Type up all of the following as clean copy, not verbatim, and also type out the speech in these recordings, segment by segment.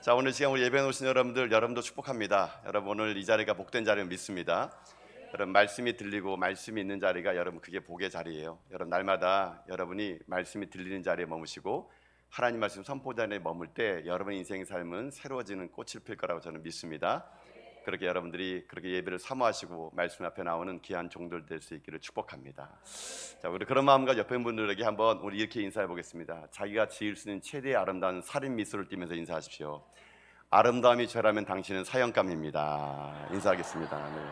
자, 오늘 시간 우리 예배에 오신 여러분도 축복합니다. 여러분 오늘 이 자리가 복된 자리를 믿습니다. 여러분 말씀이 들리고 말씀이 있는 자리가 여러분 그게 복의 자리예요. 여러분 날마다 여러분이 말씀이 들리는 자리에 머무시고 하나님 말씀 선포자리에 머물 때 여러분의 인생의 삶은 새로워지는 꽃을 필 거라고 저는 믿습니다. 그렇게 여러분들이 그렇게 예배를 사모하시고 말씀 앞에 나오는 귀한 종들 될 수 있기를 축복합니다. 자, 우리 그런 마음과 옆에 분들에게 한번 우리 이렇게 인사해 보겠습니다. 자기가 지을 수 있는 최대의 아름다운 살인 미소를 띠면서 인사하십시오. 아름다움이 죄라면 당신은 사형감입니다. 인사하겠습니다. 네.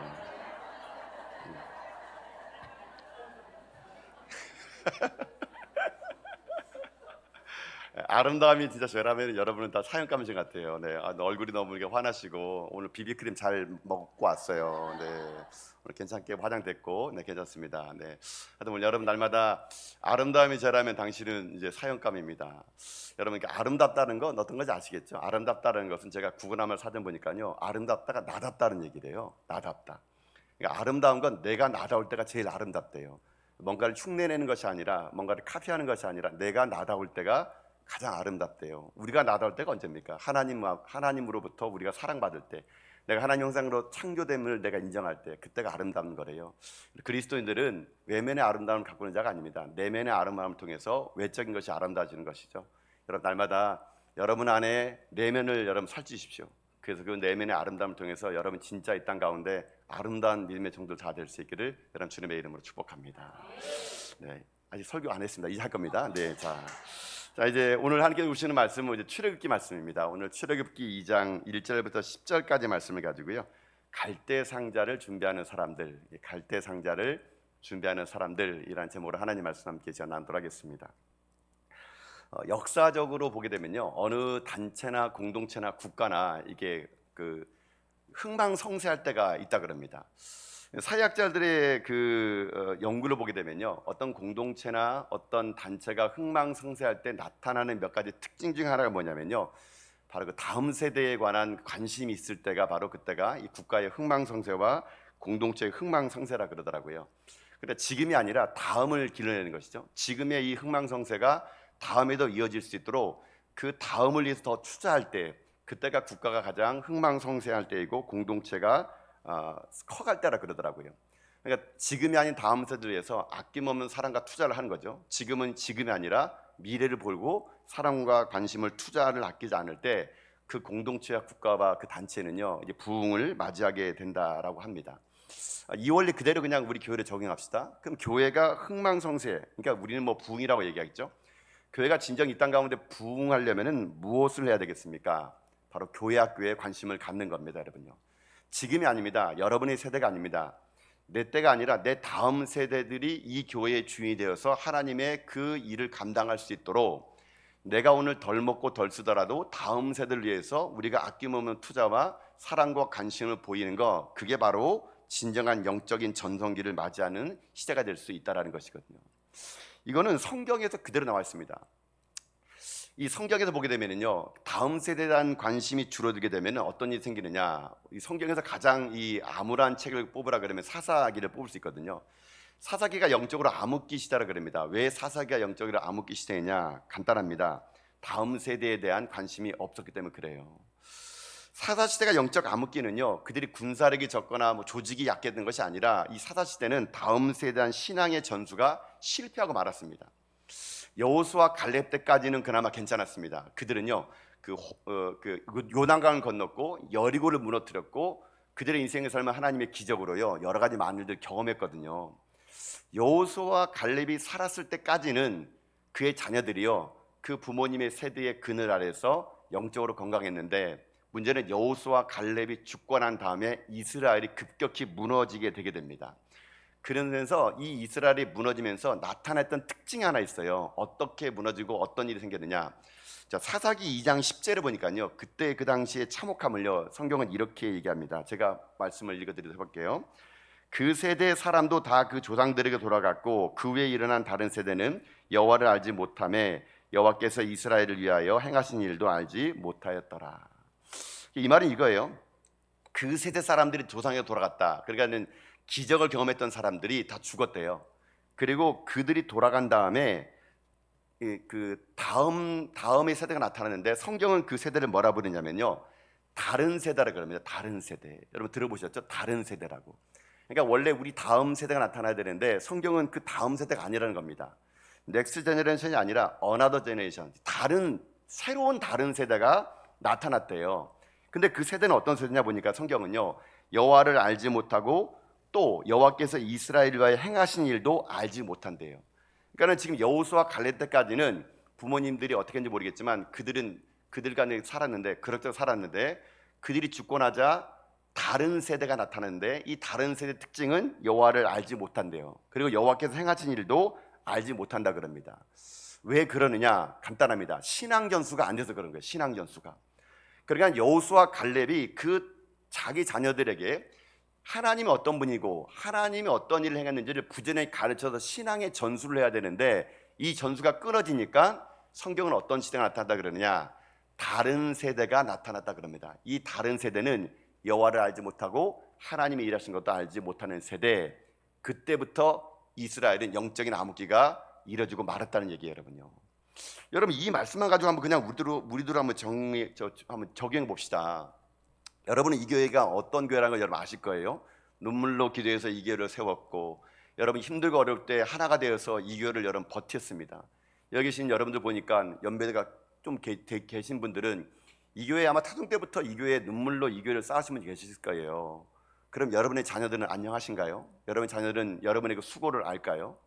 아름다움이 진짜 죄라면 여러분은 다 사형감이신 것 같아요. 네, 얼굴이 너무 이렇게 환하시고 오늘 비비크림 잘 먹고 왔어요. 네, 오늘 괜찮게 화장됐고, 네, 괜찮습니다. 네, 하여튼 오늘 여러분 날마다 아름다움이 죄라면 당신은 이제 사형감입니다. 여러분 아름답다는 건 어떤 건지 아시겠죠? 아름답다는 것은 제가 구글함을 사전 보니까요, 아름답다가 나답다는 얘기래요. 나답다. 그러니까 아름다운 건 내가 나다울 때가 제일 아름답대요. 뭔가를 흉내내는 것이 아니라, 뭔가를 카피하는 것이 아니라 내가 나다울 때가 가장 아름답대요. 우리가 나다울 때가 언제입니까? 하나님으로부터 우리가 사랑받을 때, 내가 하나님 형상으로 창조됨을 내가 인정할 때, 그때가 아름다운 거래요. 그리스도인들은 외면의 아름다움을 갖고 있는 자가 아닙니다. 내면의 아름다움을 통해서 외적인 것이 아름다워지는 것이죠. 여러분 날마다 여러분 안에 내면을 여러분 살찌십시오. 그래서 그 내면의 아름다움을 통해서 여러분 진짜 이 땅 가운데 아름다운 믿음의 종들 다 될 수 있기를 여러분 주님의 이름으로 축복합니다. 네, 아직 설교 안 했습니다. 이제 할 겁니다. 네, 자 이제 오늘 함께 보시는 말씀은 이제 출애굽기 말씀입니다. 오늘 출애굽기 2장 1절부터 10절까지 말씀을 가지고요, 갈대 상자를 준비하는 사람들, 갈대 상자를 준비하는 사람들이라는 제목으로 하나님 말씀 함께 제가 나누도록 하겠습니다. 역사적으로 보게 되면요, 어느 단체나 공동체나 국가나 이게 그 흥망성쇠할 때가 있다 그럽니다. 사회학자들의 연구를 보게 되면요, 어떤 공동체나 어떤 단체가 흥망성쇠할 때 나타나는 몇 가지 특징 중 하나가 뭐냐면요, 바로 그 다음 세대에 관한 관심이 있을 때가 바로 그때가 이 국가의 흥망성쇠와 공동체의 흥망성쇠라 그러더라고요. 근데 지금이 아니라 다음을 길러내는 것이죠. 지금의 이 흥망성쇠가 다음에도 이어질 수 있도록 그 다음을 위해서 더 투자할 때, 그때가 국가가 가장 흥망성쇠할 때이고 공동체가 커갈 때라 그러더라고요. 그러니까 지금이 아닌 다음 세대를 위해서 아낌없는 사랑과 투자를 하는 거죠. 지금은 지금이 아니라 미래를 보고 사랑과 관심을 투자를 아끼지 않을 때 그 공동체와 국가와 그 단체는요, 이제 부흥을 맞이하게 된다라고 합니다. 이 원리 그대로 그냥 우리 교회를 적용합시다. 그럼 교회가 흥망성쇠, 그러니까 우리는 뭐 부흥이라고 얘기하겠죠. 교회가 진정 이 땅 가운데 부흥하려면은 무엇을 해야 되겠습니까? 바로 교회 학교에 관심을 갖는 겁니다, 여러분요. 지금이 아닙니다. 여러분의 세대가 아닙니다. 내 때가 아니라 내 다음 세대들이 이 교회의 주인이 되어서 하나님의 그 일을 감당할 수 있도록, 내가 오늘 덜 먹고 덜 쓰더라도 다음 세대를 위해서 우리가 아낌없는 투자와 사랑과 관심을 보이는 거, 그게 바로 진정한 영적인 전성기를 맞이하는 시대가 될 수 있다는 것이거든요. 이거는 성경에서 그대로 나와 있습니다. 이 성경에서 보게 되면요, 다음 세대에 대한 관심이 줄어들게 되면 어떤 일이 생기느냐, 이 성경에서 가장 이 암울한 책을 뽑으라 그러면 사사기를 뽑을 수 있거든요. 사사기가 영적으로 암흑기 시대라 그럽니다. 왜 사사기가 영적으로 암흑기 시대냐? 간단합니다. 다음 세대에 대한 관심이 없었기 때문에 그래요. 사사시대가 영적 암흑기는요, 그들이 군사력이 적거나 뭐 조직이 약해진 것이 아니라 이 사사시대는 다음 세대에 대한 신앙의 전수가 실패하고 말았습니다. 여호수아 갈렙 때까지는 그나마 괜찮았습니다. 그들은요, 요단강을 건넜고 여리고를 무너뜨렸고 그들의 인생의 삶은 하나님의 기적으로요, 여러 가지 많은 일들 경험했거든요. 여호수아 갈렙이 살았을 때까지는 그의 자녀들이요, 그 부모님의 세대의 그늘 아래서 영적으로 건강했는데, 문제는 여호수아 갈렙이 죽고 난 다음에 이스라엘이 급격히 무너지게 되게 됩니다. 그러면서 이 이스라엘이 무너지면서 나타났던 특징이 하나 있어요. 어떻게 무너지고 어떤 일이 생겼느냐? 자, 사사기 2장 10절을 보니까요, 그때 그 당시의 참혹함을요, 성경은 이렇게 얘기합니다. 제가 말씀을 읽어드리도록 할게요. 그 세대 사람도 다 그 조상들에게 돌아갔고 그 후에 일어난 다른 세대는 여호와를 알지 못하며 여호와께서 이스라엘을 위하여 행하신 일도 알지 못하였더라. 이 말은 이거예요. 그 세대 사람들이 조상에게 돌아갔다. 그러니까는 기적을 경험했던 사람들이 다 죽었대요. 그리고 그들이 돌아간 다음에 그 다음의 세대가 나타나는데 성경은 그 세대를 뭐라 부르냐면요, 다른 세대라 그럽니다. 다른 세대. 여러분 들어보셨죠? 다른 세대라고. 그러니까 원래 우리 다음 세대가 나타나야 되는데 성경은 그 다음 세대가 아니라는 겁니다. 넥스트 제너레이션이 아니라 어나더 제너레이션, 새로운 다른 세대가 나타났대요. 근데 그 세대는 어떤 세대냐 보니까 성경은요, 여호와를 알지 못하고 또 여호와께서 이스라엘과의 행하신 일도 알지 못한대요. 그러니까 지금 여호수아 갈렙 때까지는 부모님들이 어떻게 했는지 모르겠지만 그들과 살았는데, 그럭저럭 살았는데, 그들이 죽고 나자 다른 세대가 나타나는데 이 다른 세대 특징은 여호와를 알지 못한대요. 그리고 여호와께서 행하신 일도 알지 못한다 그럽니다. 왜 그러느냐? 간단합니다. 신앙 전수가 안 돼서 그런 거예요. 신앙 전수가. 그러니까 여호수아 갈렙이 그 자기 자녀들에게 하나님이 어떤 분이고 하나님이 어떤 일을 행했는지를 부지런히 가르쳐서 신앙의 전수를 해야 되는데, 이 전수가 끊어지니까 성경은 어떤 시대가 나타났다 그러느냐? 다른 세대가 나타났다 그럽니다. 이 다른 세대는 여호와를 알지 못하고 하나님이 일하신 것도 알지 못하는 세대. 그때부터 이스라엘은 영적인 암흑기가 이뤄지고 말았다는 얘기예요, 여러분요. 여러분 이 말씀만 가지고 한번 그냥 우리들 한번 한번 적용해 봅시다. 여러분은 이 교회가 어떤 교회라는 걸 여러분 아실 거예요. 눈물로 기도해서 이 교회를 세웠고, 여러분 힘들고 어려울 때 하나가 되어서 이 교회를 여러분 버텼습니다. 여기 계신 여러분들 보니까 연배가 좀 계신 분들은 이 교회 아마 타동 때부터 이 교회 눈물로 이 교회를 쌓으신 분이 계실 거예요. 그럼 여러분의 자녀들은 안녕하신가요? 여러분의 자녀들은 여러분의 그 수고를 알까요?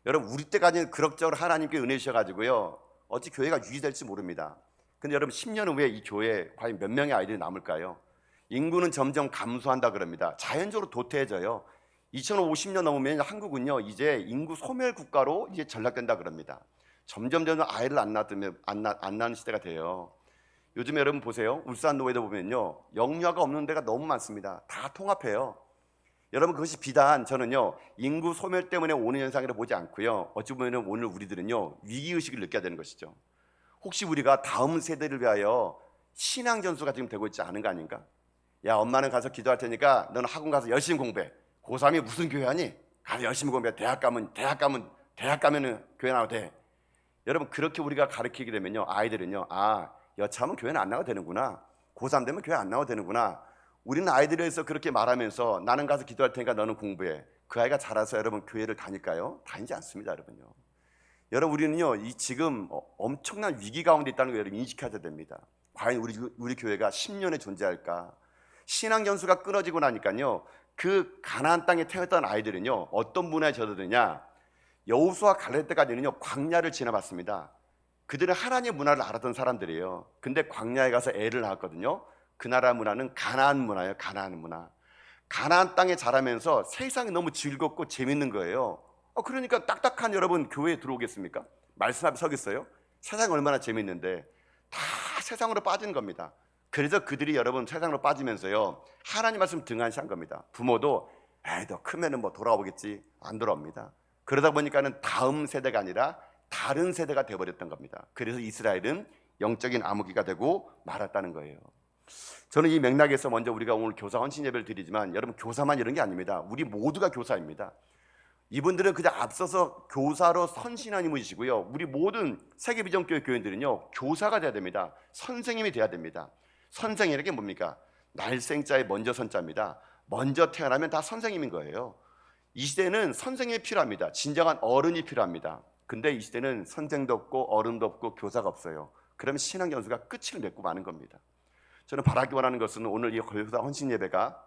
여러분 우리 때까지는 그럭저럭 하나님께 은혜 주셔가지고요, 어찌 교회가 유지될지 모릅니다. 근데 여러분 10년 후에 이 교회에 과연 몇 명의 아이들이 남을까요? 인구는 점점 감소한다 그럽니다. 자연적으로 도태해져요. 2050년 넘으면 한국은요 이제 인구 소멸 국가로 이제 전락된다 그럽니다. 점점 아이를 안 낳는 시대가 돼요. 요즘 여러분 보세요. 울산 노예도 보면요, 영유아가 없는 데가 너무 많습니다. 다 통합해요. 여러분 그것이 비단 저는요 인구 소멸 때문에 오는 현상이라 보지 않고요, 어찌 보면 오늘 우리들은요 위기의식을 느껴야 되는 것이죠. 혹시 우리가 다음 세대를 위하여 신앙 전수가 지금 되고 있지 않은 거 아닌가? 야, 엄마는 가서 기도할 테니까 너는 학원 가서 열심히 공부해. 고3이 무슨 교회 하니? 가서 열심히 공부해. 대학 가면은 교회 나와도 돼. 여러분 그렇게 우리가 가르치게 되면요, 아이들은요, 아, 여차하면 교회는 안 나가도 되는구나. 고3 되면 교회 안 나가도 되는구나. 우리는 아이들에서 그렇게 말하면서 나는 가서 기도할 테니까 너는 공부해. 그 아이가 자라서 여러분 교회를 다닐까요? 다니지 않습니다, 여러분요. 여러분 우리는요 지금 엄청난 위기 가운데 있다는 걸 여러분 인식해야 됩니다. 과연 우리 교회가 10년에 존재할까? 신앙 전수가 끊어지고 나니까요, 그 가나안 땅에 태어났던 아이들은요 어떤 문화에 젖어드냐? 여호수아 갈렙 때까지는요 광야를 지나봤습니다. 그들은 하나님의 문화를 알았던 사람들이에요. 근데 광야에 가서 애를 낳았거든요. 그 나라 문화는 가나안 문화예요. 가나안 문화. 가나안 땅에 자라면서 세상이 너무 즐겁고 재밌는 거예요. 그러니까 딱딱한 여러분 교회에 들어오겠습니까? 말씀 앞에 서겠어요? 세상이 얼마나 재밌는데. 다 세상으로 빠지는 겁니다. 그래서 그들이 여러분 세상으로 빠지면서요 하나님 말씀 등한시한 겁니다. 부모도 에이 너 크면은 뭐 돌아오겠지. 안 돌아옵니다. 그러다 보니까는 다음 세대가 아니라 다른 세대가 되어버렸던 겁니다. 그래서 이스라엘은 영적인 암흑기가 되고 말았다는 거예요. 저는 이 맥락에서 먼저 우리가 오늘 교사 헌신 예배를 드리지만, 여러분 교사만 이런 게 아닙니다. 우리 모두가 교사입니다. 이분들은 그냥 앞서서 교사로 헌신한 인물이시고요, 우리 모든 세계비전교회 교인들은요 교사가 돼야 됩니다. 선생님이 돼야 됩니다. 선생이라는 게 뭡니까? 날생자의 먼저 선자입니다. 먼저 태어나면 다 선생님인 거예요. 이 시대는 선생님이 필요합니다. 진정한 어른이 필요합니다. 근데 이 시대는 선생도 없고 어른도 없고 교사가 없어요. 그러면 신앙 전수가 끝을 맺고 마는 겁니다. 저는 바라기 원하는 것은 오늘 이 교사 헌신 예배가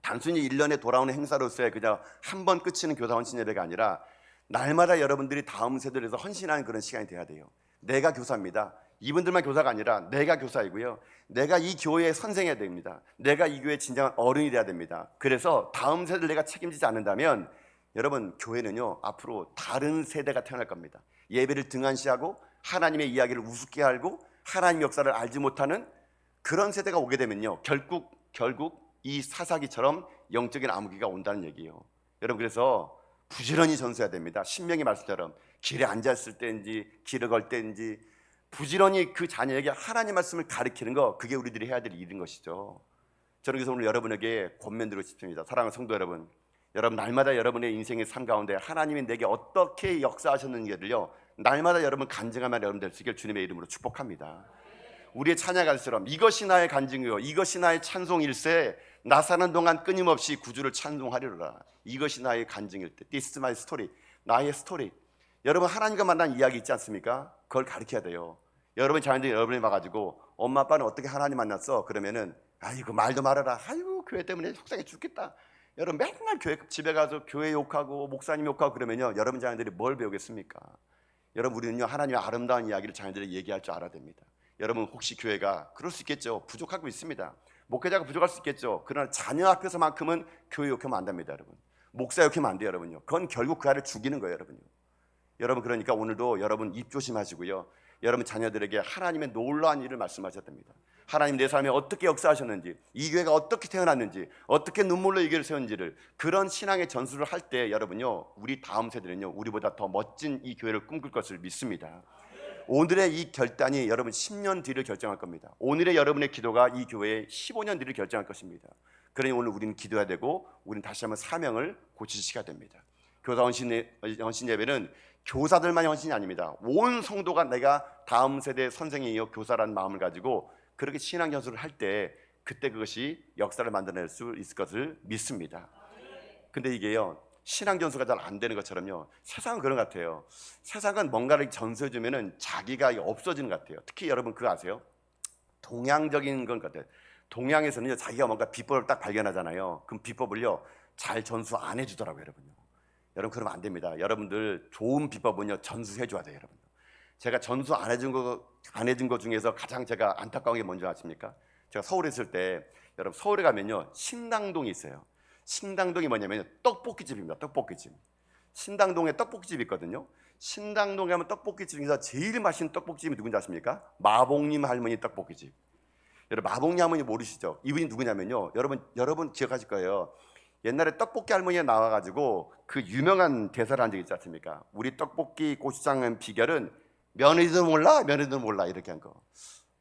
단순히 1년에 돌아오는 행사로서의 그냥 한 번 끝이는 교사 헌신 예배가 아니라 날마다 여러분들이 다음 세대를 위해서 헌신하는 그런 시간이 돼야 돼요. 내가 교사입니다. 이분들만 교사가 아니라 내가 교사이고요, 내가 이 교회의 선생해야 됩니다. 내가 이 교회의 진정한 어른이 돼야 됩니다. 그래서 다음 세대를 내가 책임지지 않는다면 여러분 교회는요 앞으로 다른 세대가 태어날 겁니다. 예배를 등한시하고 하나님의 이야기를 우습게 알고 하나님 역사를 알지 못하는 그런 세대가 오게 되면요 결국 이 사사기처럼 영적인 암흑기가 온다는 얘기예요. 여러분 그래서 부지런히 전수해야 됩니다. 신명기 말씀처럼 길에 앉았을 때인지 길을 걸 때인지 부지런히 그 자녀에게 하나님 말씀을 가르치는 거, 그게 우리들이 해야 될 일인 것이죠. 저는 그래서 오늘 여러분에게 권면드리고 싶습니다. 사랑하는 성도 여러분, 여러분 날마다 여러분의 인생의 삶 가운데 하나님이 내게 어떻게 역사하셨는지를요 날마다 여러분 간증하면 여러분 될 수 있길 주님의 이름으로 축복합니다. 우리의 찬양할수록 이것이 나의 간증이요 이것이 나의 찬송일세 나 사는 동안 끊임없이 구주를 찬송하리로라. 이것이 나의 간증일 때 This is my story. 나의 스토리. 여러분 하나님과 만난 이야기 있지 않습니까? 그걸 가르쳐야 돼요. 여러분 자녀들이 여러분이 와가지고 엄마 아빠는 어떻게 하나님 만났어? 그러면은 아이고 말도 말아라. 아이고 교회 때문에 속상해 죽겠다. 여러분 맨날 교회 집에 가서 교회 욕하고 목사님 욕하고 그러면요 여러분 자녀들이 뭘 배우겠습니까? 여러분 우리는요 하나님의 아름다운 이야기를 자녀들에게 얘기할 줄 알아야 됩니다. 여러분 혹시 교회가 그럴 수 있겠죠. 부족하고 있습니다. 목회자가 부족할 수 있겠죠. 그러나 자녀 앞에서만큼은 교회 욕하면 안 됩니다. 여러분 목사 욕하면 안 돼요. 여러분요 그건 결국 그 아이를 죽이는 거예요. 여러분요. 여러분 그러니까 오늘도 여러분 입 조심하시고요. 여러분 자녀들에게 하나님의 놀라운 일을 말씀하셔야 됩니다. 하나님 내 삶에 어떻게 역사하셨는지 이 교회가 어떻게 태어났는지 어떻게 눈물로 이 교회를 세웠는지를 그런 신앙의 전수를 할 때 여러분요 우리 다음 세대는요 우리보다 더 멋진 이 교회를 꿈꿀 것을 믿습니다. 오늘의 이 결단이 여러분 10년 뒤를 결정할 겁니다. 오늘의 여러분의 기도가 이 교회의 15년 뒤를 결정할 것입니다. 그러니 오늘 우리는 기도해야 되고 우리는 다시 한번 사명을 고치셔야 됩니다. 교사 헌신 예배는 교사들만의 헌신이 아닙니다. 온 성도가 내가 다음 세대의 선생이요 교사라는 마음을 가지고 그렇게 신앙 전수를 할 때 그때 그것이 역사를 만들어낼 수 있을 것을 믿습니다. 근데 이게요 신앙 전수가 잘 안 되는 것처럼요 세상은 그런 것 같아요. 세상은 뭔가를 전수해 주면은 자기가 없어지는 것 같아요. 특히 여러분 그거 아세요? 동양적인 건 같아요. 동양에서는요 자기가 뭔가 비법을 딱 발견하잖아요. 그럼 비법을요 잘 전수 안 해주더라고요. 여러분요. 여러분 그러면 안 됩니다. 여러분들 좋은 비법은요 전수해 줘야 돼요. 여러분. 제가 전수 안 해준 거 중에서 가장 제가 안타까운 게 뭔지 아십니까? 제가 서울에 있을 때 여러분 서울에 가면요 신당동이 있어요. 신당동이 뭐냐면 떡볶이집입니다. 떡볶이집. 신당동에 떡볶이집이 있거든요. 신당동에 가면 떡볶이집 중에서 제일 맛있는 떡볶이집이 누군지 아십니까? 마봉님 할머니 떡볶이집. 여러분 마봉님 할머니 모르시죠? 이분이 누구냐면요 여러분 기억하실 거예요. 옛날에 떡볶이 할머니가 나와가지고 그 유명한 대사를 한 적 있지 않습니까? 우리 떡볶이 고추장은 비결은 며느리도 몰라 이렇게 한 거.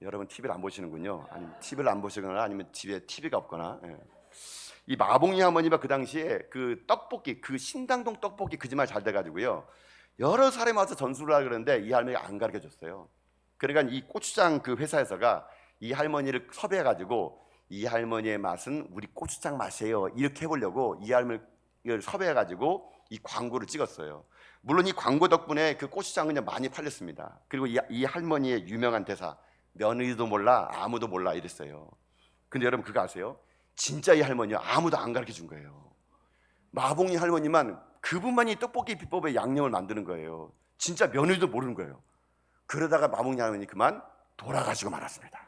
여러분 TV를 안 보시는군요. 아니면 TV를 안 보시거나 아니면 집에 TV가 없거나. 예. 이 마봉리 할머니가 그 당시에 그 떡볶이 그 신당동 떡볶이 그 집만 잘 돼가지고요 여러 사람이 와서 전수를 하려 그러는데 이 할머니가 안 가르쳐 줬어요. 그러니까 이 고추장 그 회사에서가 이 할머니를 섭외해가지고 이 할머니의 맛은 우리 고추장 맛이에요 이렇게 해보려고 이 할머니를 섭외해가지고 이 광고를 찍었어요. 물론 이 광고 덕분에 그 고추장은 그냥 많이 팔렸습니다. 그리고 이 할머니의 유명한 대사 며느리도 몰라 아무도 몰라 이랬어요. 근데 여러분 그거 아세요? 진짜 이 할머니요 아무도 안 가르쳐 준 거예요. 마봉이 할머니만 그분만이 떡볶이 비법의 양념을 만드는 거예요. 진짜 며느리도 모르는 거예요. 그러다가 마봉이 할머니 그만 돌아가시고 말았습니다.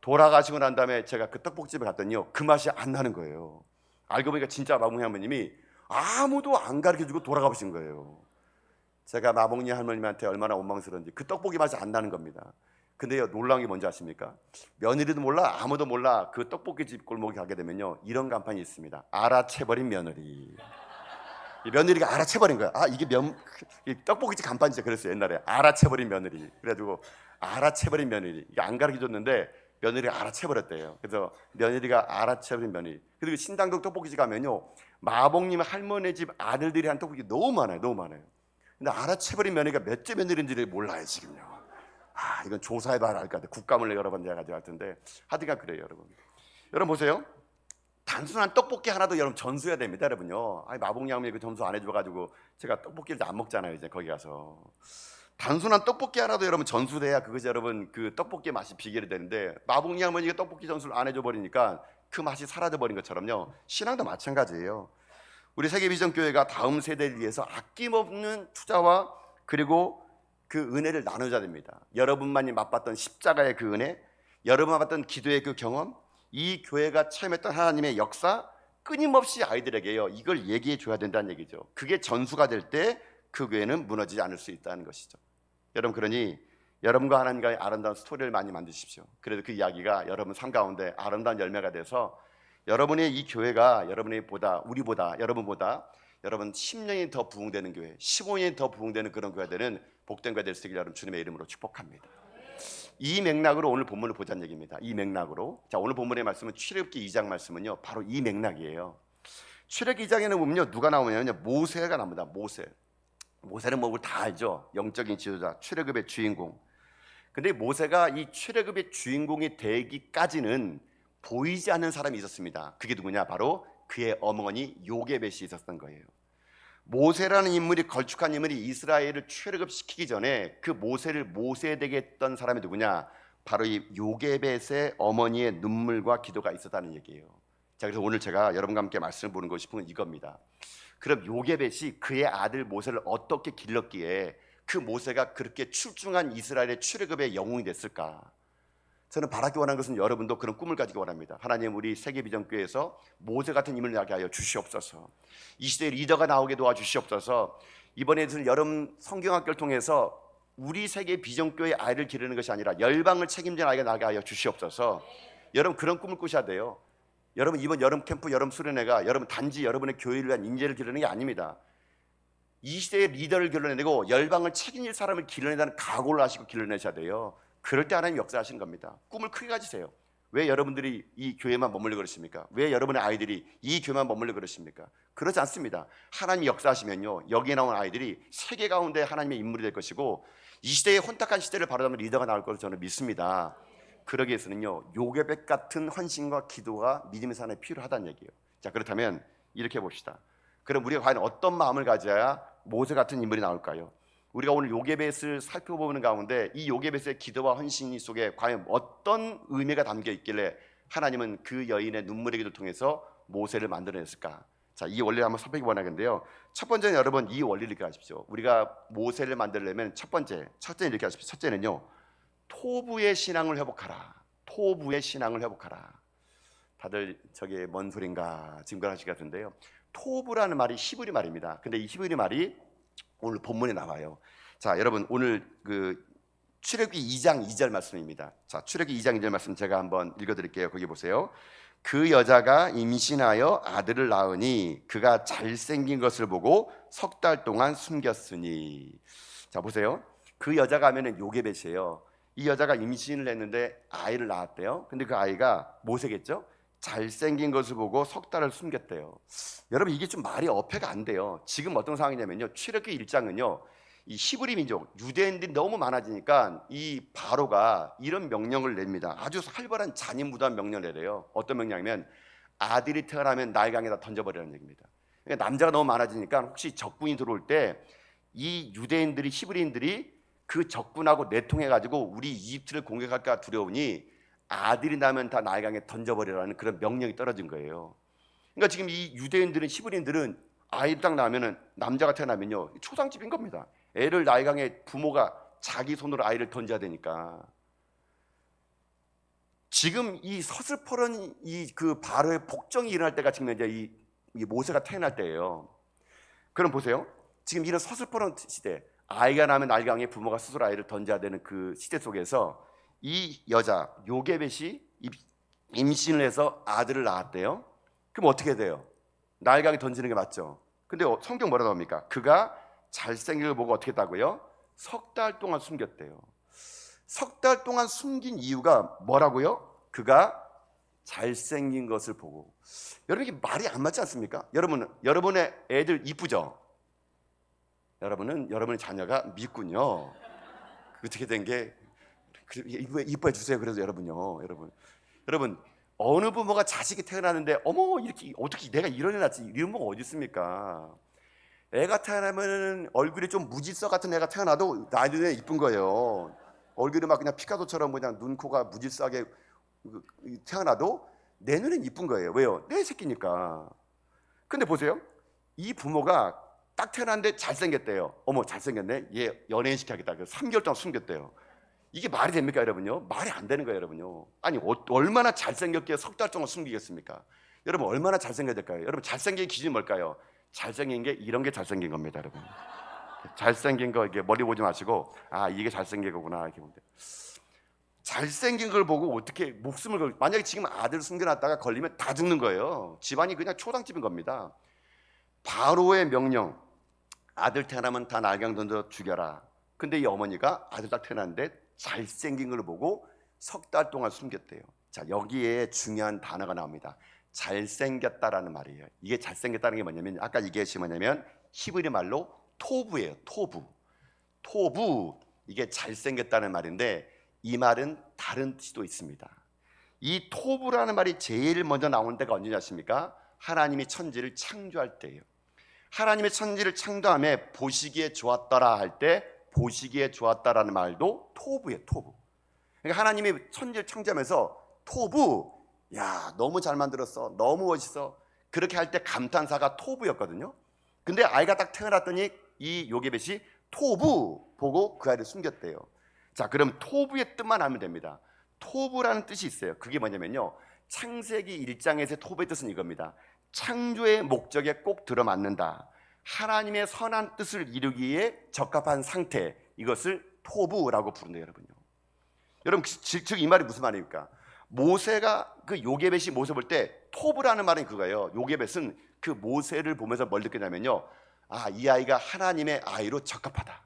돌아가시고 난 다음에 제가 그 떡볶이집에 갔더니요 그 맛이 안 나는 거예요. 알고 보니까 진짜 마봉이 할머님이 아무도 안 가르쳐주고 돌아가 보신 거예요. 제가 마봉리 할머님한테 얼마나 원망스러운지 그 떡볶이 맛이 안 나는 겁니다. 근데요 놀라운 게 뭔지 아십니까? 며느리도 몰라 아무도 몰라 그 떡볶이집 골목에 가게 되면요 이런 간판이 있습니다. 알아채버린 며느리. 이 며느리가 알아채버린 거야. 아 이게 이 떡볶이집 간판이죠. 그랬어요 옛날에. 알아채버린 며느리. 그래가지고 알아채버린 며느리. 이게 안 가르쳐줬는데 며느리가 알아채버렸대요. 그래서 며느리가 알아채버린 며느리. 그리고 신당동 떡볶이집 가면요 마봉님 할머니 집 아들들이 한 떡볶이 너무 많아요. 너무 많아요. 근데 알아채버린 며느리가 몇째 며느리인지를 몰라요 지금요. 아 이건 조사해봐야 알 것 같아요. 국감을 여러 번 내가 가지고 할 텐데 하여튼간 그래요 여러분. 여러분 보세요. 단순한 떡볶이 하나도 여러분 전수해야 됩니다 여러분요. 아니 마봉양이 그 전수 안 해줘가지고 제가 떡볶이를 안 먹잖아요 이제 거기 가서. 단순한 떡볶이 하나도 여러분 전수돼야 그것이 여러분 그 떡볶이의 맛이 비결이 되는데 마봉리 할머니가 떡볶이 전수를 안 해줘 버리니까 그 맛이 사라져 버린 것처럼요 신앙도 마찬가지예요. 우리 세계비전교회가 다음 세대를 위해서 아낌없는 투자와 그리고 그 은혜를 나누자 됩니다. 여러분만이 맛봤던 십자가의 그 은혜, 여러분 맛봤던 기도의 그 경험, 이 교회가 체험했던 하나님의 역사 끊임없이 아이들에게요 이걸 얘기해 줘야 된다는 얘기죠. 그게 전수가 될 때 그 교회는 무너지지 않을 수 있다는 것이죠. 여러분 그러니 여러분과 하나님과의 아름다운 스토리를 많이 만드십시오. 그래도 그 이야기가 여러분 삶 가운데 아름다운 열매가 돼서 여러분의 이 교회가 우리보다 여러분보다 여러분 10년이 더 부흥되는 교회, 15년이 더 부흥되는 그런 교회가 되는 복된 교회가 될 수 있기를 여러분 주님의 이름으로 축복합니다. 이 맥락으로 오늘 본문을 보자는 얘기입니다. 이 맥락으로. 자, 오늘 본문의 말씀은 출애굽기 2장 말씀은요 바로 이 맥락이에요. 출애굽기 2장에는 보면요, 누가 나오냐면요, 모세가 나옵니다. 모세는 뭐 우리 다 알죠. 영적인 지도자, 출애굽의 주인공. 근데 모세가 이 출애굽의 주인공이 되기까지는 보이지 않는 사람이 있었습니다. 그게 누구냐? 바로 그의 어머니 요게벳이 있었던 거예요. 모세라는 인물이, 걸쭉한 인물이 이스라엘을 출애굽시키기 전에 그 모세를 모세되게 했던 사람이 누구냐? 바로 이 요게벳의 어머니의 눈물과 기도가 있었다는 얘기예요. 자, 그래서 오늘 제가 여러분과 함께 말씀을 보는 싶은 건 이겁니다. 그럼 요게벳이 그의 아들 모세를 어떻게 길렀기에 그 모세가 그렇게 출중한 이스라엘의 출애굽의 영웅이 됐을까? 저는 바라기 원하는 것은 여러분도 그런 꿈을 가지기 원합니다. 하나님, 우리 세계비전교회에서 모세 같은 인물을 나게 하여 주시옵소서. 이 시대에 리더가 나오게 도와주시옵소서. 이번에 여름 성경학교를 통해서 우리 세계비전교회 아이를 기르는 것이 아니라 열방을 책임지는 아이가 나게 하여 주시옵소서. 여러분, 그런 꿈을 꾸셔야 돼요. 여러분, 이번 여름 캠프, 여름 수련회가 여러분 단지 여러분의 교회를 위한 인재를 기르는 게 아닙니다. 이 시대의 리더를 길러내고 열방을 책임질 사람을 길러내다는 각오를 하시고 길러내셔야 돼요. 그럴 때 하나님 역사하시는 겁니다. 꿈을 크게 가지세요. 왜 여러분들이 이 교회만 머물러 그러십니까? 왜 여러분의 아이들이 이 교회만 머물러 그러십니까? 그렇지 않습니다. 하나님이 역사하시면요, 여기에 나온 아이들이 세계 가운데 하나님의 인물이 될 것이고 이 시대의 혼탁한 시대를 바로잡는 리더가 나올 것을 저는 믿습니다. 그러기 위해서는요, 요게벳 같은 헌신과 기도가 믿음의 산에 필요하다는 얘기예요. 자, 그렇다면 이렇게 봅시다. 그럼 우리가 과연 어떤 마음을 가져야 모세 같은 인물이 나올까요? 우리가 오늘 요게벳을 살펴보는 가운데 이 요게벳의 기도와 헌신 속에 과연 어떤 의미가 담겨 있길래 하나님은 그 여인의 눈물의 기도를 통해서 모세를 만들어냈을까? 자, 이 원리를 한번 살펴보기 원하겠는데요. 첫 번째는 여러분, 이 원리를 이렇게 하십시오. 우리가 모세를 만들려면 첫째는 이렇게 하십시오. 첫째는요, 토부의 신앙을 회복하라. 토부의 신앙을 회복하라. 다들 저게 뭔 소린가 지금 하실 것 같은데요. 토부라는 말이 히브리 말입니다. 근데 이 히브리 말이 오늘 본문에 나와요. 자, 여러분, 오늘 그 출애굽기 2장 2절 말씀입니다. 자, 출애굽기 2장 2절 말씀 제가 한번 읽어드릴게요. 거기 보세요. 그 여자가 임신하여 아들을 낳으니 그가 잘생긴 것을 보고 석 달 동안 숨겼으니. 자, 보세요. 그 여자가 하면은 요게벳이에요. 이 여자가 임신을 했는데 아이를 낳았대요. 근데 그 아이가 모세겠죠? 잘생긴 것을 보고 석 달을 숨겼대요. 여러분, 이게 좀 말이 어폐가 안 돼요. 지금 어떤 상황이냐면요, 출애굽기 1장은요, 이 히브리 민족 유대인들이 너무 많아지니까 이 바로가 이런 명령을 냅니다. 아주 활발한 잔인무도한 명령을 내려요. 어떤 명령이면 아들이 태어나면 나일강에다 던져버리라는 얘기입니다. 그러니까 남자가 너무 많아지니까 혹시 적군이 들어올 때 이 유대인들이, 히브리인들이 그 적군하고 내통해가지고 우리 이집트를 공격할까 두려우니 아들이 나면 다 나일강에 던져버리라는 그런 명령이 떨어진 거예요. 그러니까 지금 이 유대인들은, 히브리인들은 아이 딱 나면은, 남자가 태어나면요, 초상집인 겁니다. 애를 나일강에 부모가 자기 손으로 아이를 던져야 되니까. 지금 이 서슬퍼런 이 그 바로의 폭정이 일어날 때가 지금 이제 이 모세가 태어날 때예요. 그럼 보세요. 지금 이런 서슬퍼런 시대, 아이가 나면 나일강에 부모가 스스로 아이를 던져야 되는 그 시대 속에서 이 여자 요게벳이 임신을 해서 아들을 낳았대요. 그럼 어떻게 돼요? 나일강에 던지는 게 맞죠? 근데 성경 뭐라고 합니까? 그가 잘생긴 걸 보고 어떻게 했다고요? 석 달 동안 숨겼대요. 석 달 동안 숨긴 이유가 뭐라고요? 그가 잘생긴 것을 보고. 여러분, 이게 말이 안 맞지 않습니까? 여러분의 애들 이쁘죠? 여러분의 자녀가 밉군요. 어떻게 된 게 이뻐해 주세요. 그래서 여러분요, 여러분 어느 부모가 자식이 태어나는데 어머 이렇게 어떻게 내가 이런 애 낳지, 이런 부모가 어디 있습니까? 애가 태어나면 얼굴이 좀 무질서 같은 애가 태어나도 나이 눈에 이쁜 거예요. 얼굴이 막 그냥 피카소처럼 그냥 눈 코가 무질서하게 태어나도 내 눈엔 이쁜 거예요. 왜요? 내 새끼니까. 근데 보세요, 이 부모가 딱 태어났는데 잘생겼대요. 어머 잘생겼네, 얘 연예인 시켜야겠다. 그래서 3개월 동안 숨겼대요. 이게 말이 됩니까, 여러분요? 말이 안 되는 거예요, 여러분요. 아니, 얼마나 잘생겼기에 석 달 동안 숨기겠습니까? 여러분, 얼마나 잘생겨야 될까요? 여러분, 잘생긴 기준이 뭘까요? 잘생긴 게 이런 게 잘생긴 겁니다, 여러분. 잘생긴 거 이게 머리 보지 마시고, 아, 이게 잘생긴 거구나 이렇게 보면 돼요. 잘생긴 걸 보고 어떻게 목숨을 걸? 만약에 지금 아들 숨겨놨다가 걸리면 다 죽는 거예요. 집안이 그냥 초상집인 겁니다. 바로의 명령, 아들 태어나면 다 나일강 던져 죽여라. 근데 이 어머니가 아들 딱 태어났는데 잘생긴 걸 보고 석 달 동안 숨겼대요. 자, 여기에 중요한 단어가 나옵니다. 잘생겼다라는 말이에요. 이게 잘생겼다는 게 뭐냐면 아까 얘기했지 뭐냐면 히브리 말로 토부예요. 토부. 이게 잘생겼다는 말인데 이 말은 다른 뜻도 있습니다. 이 토부라는 말이 제일 먼저 나오는 때가 언제냐 아십니까? 하나님이 천지를 창조할 때예요. 하나님의 천지를 창조함에 보시기에 좋았더라 할 때 보시기에 좋았다라는 말도 토부예요. 토부. 그러니까 하나님이 천지를 창조하면서 토부, 야 너무 잘 만들었어, 너무 멋있어, 그렇게 할 때 감탄사가 토부였거든요. 근데 아이가 딱 태어났더니 이 요게벳이 토부 보고 그 아이를 숨겼대요. 자, 그럼 토부의 뜻만 알면 됩니다. 토부라는 뜻이 있어요. 그게 뭐냐면요, 창세기 1장에서의 토부의 뜻은 이겁니다. 창조의 목적에 꼭 들어맞는다, 하나님의 선한 뜻을 이루기에 적합한 상태, 이것을 토부라고 부른대요. 여러분요, 여러분 즉 이 말이 무슨 말입니까? 모세가 그 요게벳이 모세 볼 때 토부라는 말은 그거예요. 요게벳은 그 모세를 보면서 뭘 느꼈냐면요, 아, 이 아이가 하나님의 아이로 적합하다,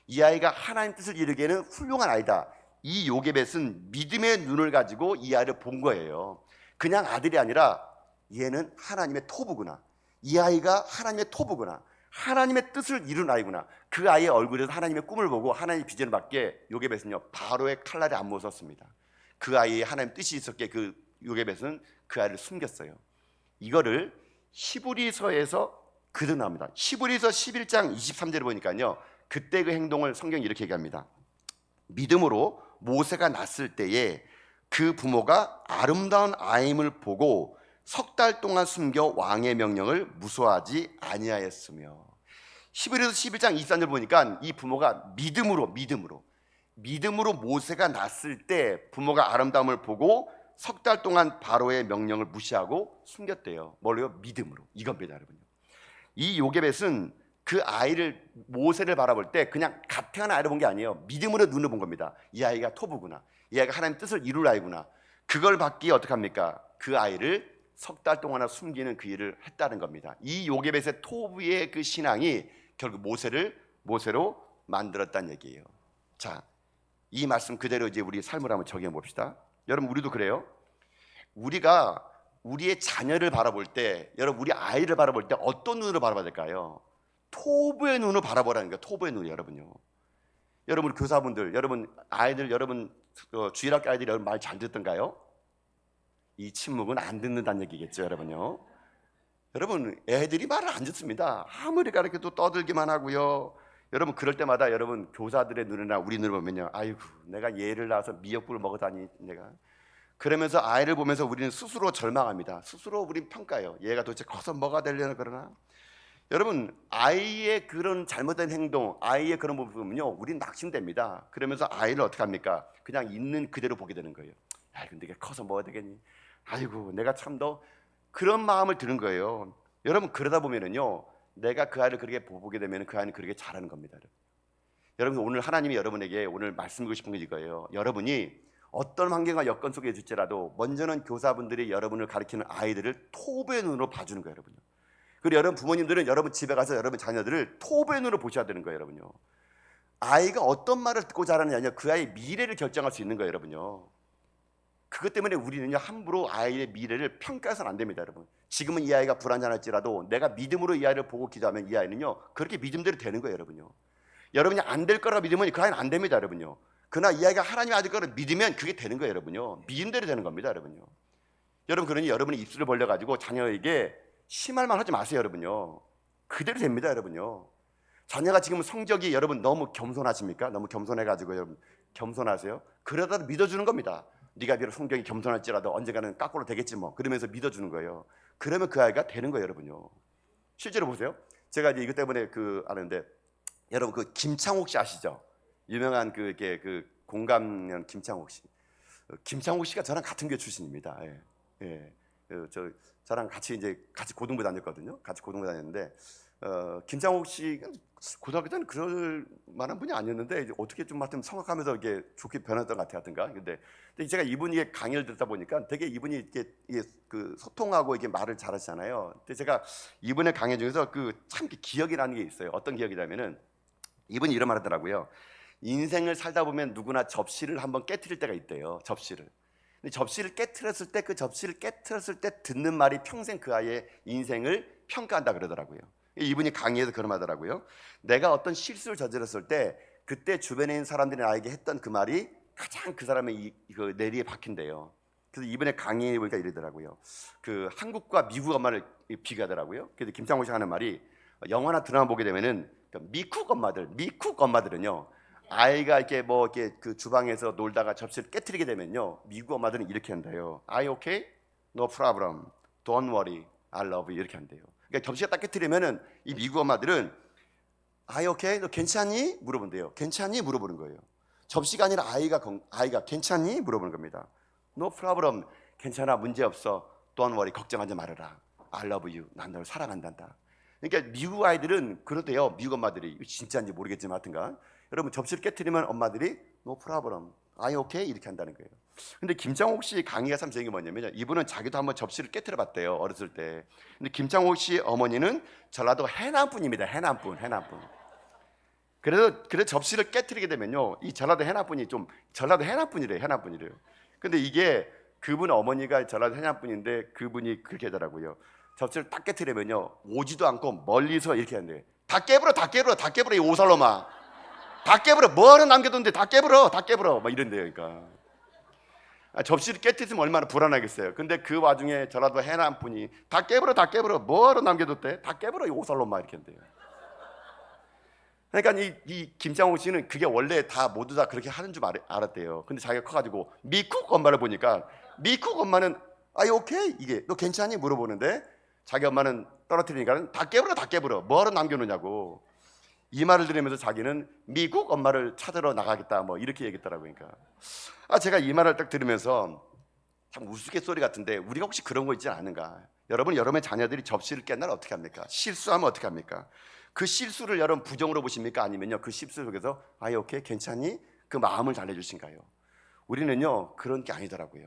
이 아이가 하나님 뜻을 이루기에는 훌륭한 아이다. 이 요게벳은 믿음의 눈을 가지고 이 아이를 본 거예요. 그냥 아들이 아니라 얘는 하나님의 토부구나, 이 아이가 하나님의 토부구나, 하나님의 뜻을 이룬 아이구나. 그 아이의 얼굴에서 하나님의 꿈을 보고 하나님의 비전을 받게 요게벳은요 바로의 칼날에 안 묻었습니다. 그 아이의 하나님 뜻이 있었기에 그 요게벳은 그 아이를 숨겼어요. 이거를 히브리서에서 그대로 나옵니다. 히브리서 11장 23절을 보니까요, 그때 그 행동을 성경이 이렇게 얘기합니다. 믿음으로 모세가 낳았을 때에 그 부모가 아름다운 아임을 보고 석 달 동안 숨겨 왕의 명령을 무소하지 아니하였으며. 히브리서 11장 23절 보니까 이 부모가 믿음으로 모세가 낳았을 때 부모가 아름다움을 보고 석 달 동안 바로의 명령을 무시하고 숨겼대요. 뭘로요? 믿음으로. 이겁니다, 여러분. 이 요게벳은 그 아이를, 모세를 바라볼 때 그냥 갓 태어난 아이를 본 게 아니에요. 믿음으로 눈을 본 겁니다. 이 아이가 토부구나, 이 아이가 하나님 뜻을 이룰 아이구나. 그걸 받기에 어떻게 합니까? 그 아이를 석 달 동안이나 숨기는 그 일을 했다는 겁니다. 이 요게벳의 토부의 그 신앙이 결국 모세로 만들었다는 얘기예요. 자, 이 말씀 그대로 이제 우리 삶을 한번 적용해 봅시다. 여러분, 우리도 그래요. 우리가 우리의 자녀를 바라볼 때, 여러분 우리 아이를 바라볼 때 어떤 눈으로 바라봐야 될까요? 토부의 눈으로 바라보라는 거예요. 토부의 눈이. 여러분요, 여러분 우리 교사분들, 여러분 아이들, 여러분 주일학교 아이들이 여러분 말 잘 듣던가요? 이 침묵은 안 듣는다는 얘기겠죠, 여러분요. 여러분 애들이 말을 안 듣습니다. 아무리 가르쳐도 떠들기만 하고요. 여러분 그럴 때마다 여러분 교사들의 눈이나 우리 눈을 보면요, 아이고 내가 얘를 낳아서 미역국을 먹어다니 내가. 그러면서 아이를 보면서 우리는 스스로 절망합니다. 스스로 우린 평가해요. 얘가 도대체 커서 뭐가 되려나 그러나. 여러분 아이의 그런 잘못된 행동, 아이의 그런 모습 보면요, 우린 낙심됩니다. 그러면서 아이를 어떻게 합니까? 그냥 있는 그대로 보게 되는 거예요. 아, 근데 이게 커서 뭐가 되겠니? 아이고 내가 참 더, 그런 마음을 드는 거예요. 여러분 그러다 보면은요, 내가 그 아이를 그렇게 보게 되면 그 아이는 그렇게 자라는 겁니다. 여러분 오늘 하나님이 여러분에게 오늘 말씀드리고 싶은 게 이거예요. 여러분이 어떤 환경과 여건 속에 있을지라도 먼저는 교사분들이 여러분을 가르치는 아이들을 토부의 눈으로 봐주는 거예요, 여러분요. 그리고 여러분 부모님들은 여러분 집에 가서 여러분 자녀들을 토부의 눈으로 보셔야 되는 거예요, 여러분요. 아이가 어떤 말을 듣고 자라느냐, 그 아이의 미래를 결정할 수 있는 거예요, 여러분요. 그것 때문에 우리는요 함부로 아이의 미래를 평가해서는 안 됩니다, 여러분. 지금은 이 아이가 불안전할지라도 내가 믿음으로 이 아이를 보고 기도하면 이 아이는요 그렇게 믿음대로 되는 거예요, 여러분요. 여러분이 안 될 거라고 믿으면 그 아이는 안 됩니다, 여러분요. 그러나 이 아이가 하나님의 아들 거를 믿으면 그게 되는 거예요, 여러분요. 믿음대로 되는 겁니다, 여러분요. 여러분 그러니 여러분이 입술을 벌려가지고 자녀에게 심할 말 하지 마세요, 여러분요. 그대로 됩니다, 여러분요. 자녀가 지금 성적이 여러분 너무 겸손하십니까? 너무 겸손해가지고 여러분 겸손하세요? 그러다 믿어주는 겁니다. 네가 비록 성격이 겸손할지라도 언젠가는 까꾸로 되겠지 뭐, 그러면서 믿어주는 거예요. 그러면 그 아이가 되는 거예요, 여러분요. 실제로 보세요. 제가 이제 이것 때문에 아는데, 여러분 그 김창옥 씨 아시죠? 유명한 그 공감형 김창옥 씨. 김창옥 씨가 저랑 같은 교회 출신입니다. 예. 예. 저랑 같이 고등부 다녔거든요. 같이 고등부 다녔는데, 김창옥 씨 고등학교 때는 그럴 만한 분이 아니었는데 이제 어떻게 좀 하여튼 성악하면서 이게 좋게 변했던 것 같아 하든가. 근데 제가 이분이 강의를 듣다 보니까 되게 이분이 이렇게 그 소통하고 이게 말을 잘하시잖아요. 근데 제가 이분의 강의 중에서 참 기억이 나는 게 있어요. 어떤 기억이냐면은 이분이 이런 말 하더라고요. 인생을 살다 보면 누구나 접시를 한번 깨트릴 때가 있대요. 접시를. 근데 접시를 깨트렸을 때 그 접시를 깨트렸을 때 듣는 말이 평생 그 아이의 인생을 평가한다 그러더라고요. 이분이 강의에서 그런 하더라고요. 내가 어떤 실수를 저질렀을 때 그때 주변에 있는 사람들이 나에게 했던 그 말이 가장 그 사람의 그 뇌리에 박힌대요. 그래서 이번에 강의해 보니까 이러더라고요. 그 한국과 미국 엄마를 비교하더라고요. 그래서 김창호 씨가 하는 말이 영화나 드라마 보게 되면은 미국 엄마들은요, 아이가 이렇게 뭐 이렇게 그 주방에서 놀다가 접시를 깨트리게 되면요, 미국 엄마들은 이렇게 한대요. Are you okay? No problem. Don't worry. I love you. 이렇게 한대요. 그러니까 접시가 딱 깨트리면은 이 미국 엄마들은 Are you okay? 너 괜찮니? 물어본대요. 괜찮니? 물어보는 거예요. 접시가 아니라 아이가 괜찮니? 물어보는 겁니다. No problem. 괜찮아. 문제 없어. Don't worry. 걱정하지 말아라. I love you. 난 널 사랑한단다. 그러니까 미국 아이들은 그러대요. 미국 엄마들이 진짜인지 모르겠지만 하여튼간 여러분 접시를 깨트리면 엄마들이 No problem. Are you okay? 이렇게 한다는 거예요. 근데 김창옥 씨 강의가 참 재밌는 게 뭐냐면 이분은 자기도 한번 접시를 깨트려 봤대요. 어렸을 때. 근데 김창옥 씨 어머니는 전라도 해남 분입니다. 해남 분. 그래서 접시를 깨트리게 되면요, 이 전라도 해남 분이 좀 전라도 해남 분이래요. 근데 이게 그분 어머니가 전라도 해남 분인데 그분이 그렇게 하더라고요. 접시를 딱 깨트리면요, 오지도 않고 멀리서 이렇게 한대요. 다 깨버려 이 오살로마. 다 깨버려. 뭐하러 남겨뒀는데 다 깨버려 막 이런대요. 그러니까 접시를 깨트리면 얼마나 불안하겠어요. 근데 그 와중에 전라도 해남 분이 다 깨버려 뭐하러 남겨뒀대. 다 깨버려 이 오살로마 이렇게 한대요. 그러니까 이 김창호 씨는 그게 원래 다 모두 다 그렇게 하는 줄 알았대요. 근데 자기가 커가지고 미국 엄마를 보니까 미국 엄마는 아이 오케이 이게 너 괜찮니 물어보는데 자기 엄마는 떨어뜨리니까 다 깨버려 뭐하러 남겨놓냐고. 이 말을 들으면서 자기는 미국 엄마를 찾으러 나가겠다 뭐 이렇게 얘기했더라고요. 그러니까 제가 이 말을 딱 들으면서 참 우스갯소리 같은데 우리가 혹시 그런 거 있지 않은가. 여러분의 자녀들이 접시를 깬 날 어떻게 합니까? 실수하면 어떻게 합니까? 그 실수를 여러분 부정으로 보십니까? 아니면요 그 실수 속에서 아이 오케이 괜찮니? 그 마음을 달래주신가요? 우리는요 그런 게 아니더라고요.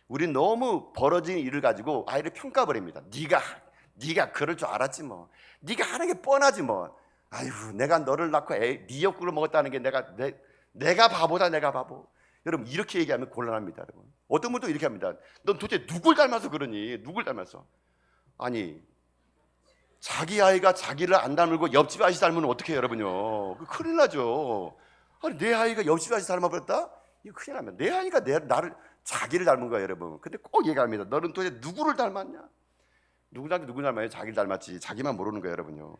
우린 너무 벌어진 일을 가지고 아이를 평가버립니다. 네가 그럴 줄 알았지 뭐. 네가 하는 게 뻔하지 뭐. 아이고 내가 너를 낳고 네 옆구를 먹었다는 게 내가 바보다 내가 바보. 여러분 이렇게 얘기하면 곤란합니다. 여러분. 어떤 분도 이렇게 합니다. 넌 도대체 누굴 닮아서 그러니? 누굴 닮아서? 아니 자기 아이가 자기를 안 닮고 옆집 아저씨 닮으면 어떡해요 여러분요. 큰일 나죠. 아니 내 아이가 옆집 아저씨 닮아버렸다? 이거 큰일 납니다. 내 아이가 자기를 닮은 거예요 여러분. 근데 꼭 얘기합니다. 너는 도대체 누구를 닮았냐? 누구 닮아요? 자기를 닮았지. 자기만 모르는 거예요 여러분요.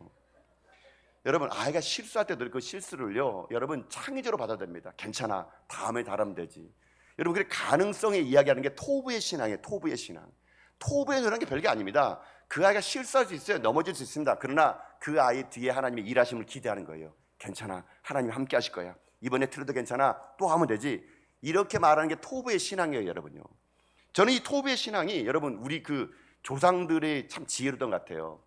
여러분 아이가 실수할 때 늘 그 실수를요 여러분 창의적으로 받아야 됩니다. 괜찮아 다음에 잘하면 되지. 여러분 그래 가능성에 이야기하는 게 토부의 신앙이에요. 토부의 신앙. 토부의 신앙이 별게 아닙니다. 그 아이가 실수할 수 있어요. 넘어질 수 있습니다. 그러나 그 아이 뒤에 하나님의 일하심을 기대하는 거예요. 괜찮아 하나님 함께 하실 거야. 이번에 틀어도 괜찮아 또 하면 되지. 이렇게 말하는 게 토부의 신앙이에요 여러분요. 저는 이 토부의 신앙이 여러분 우리 그 조상들의 참 지혜로던 것 같아요.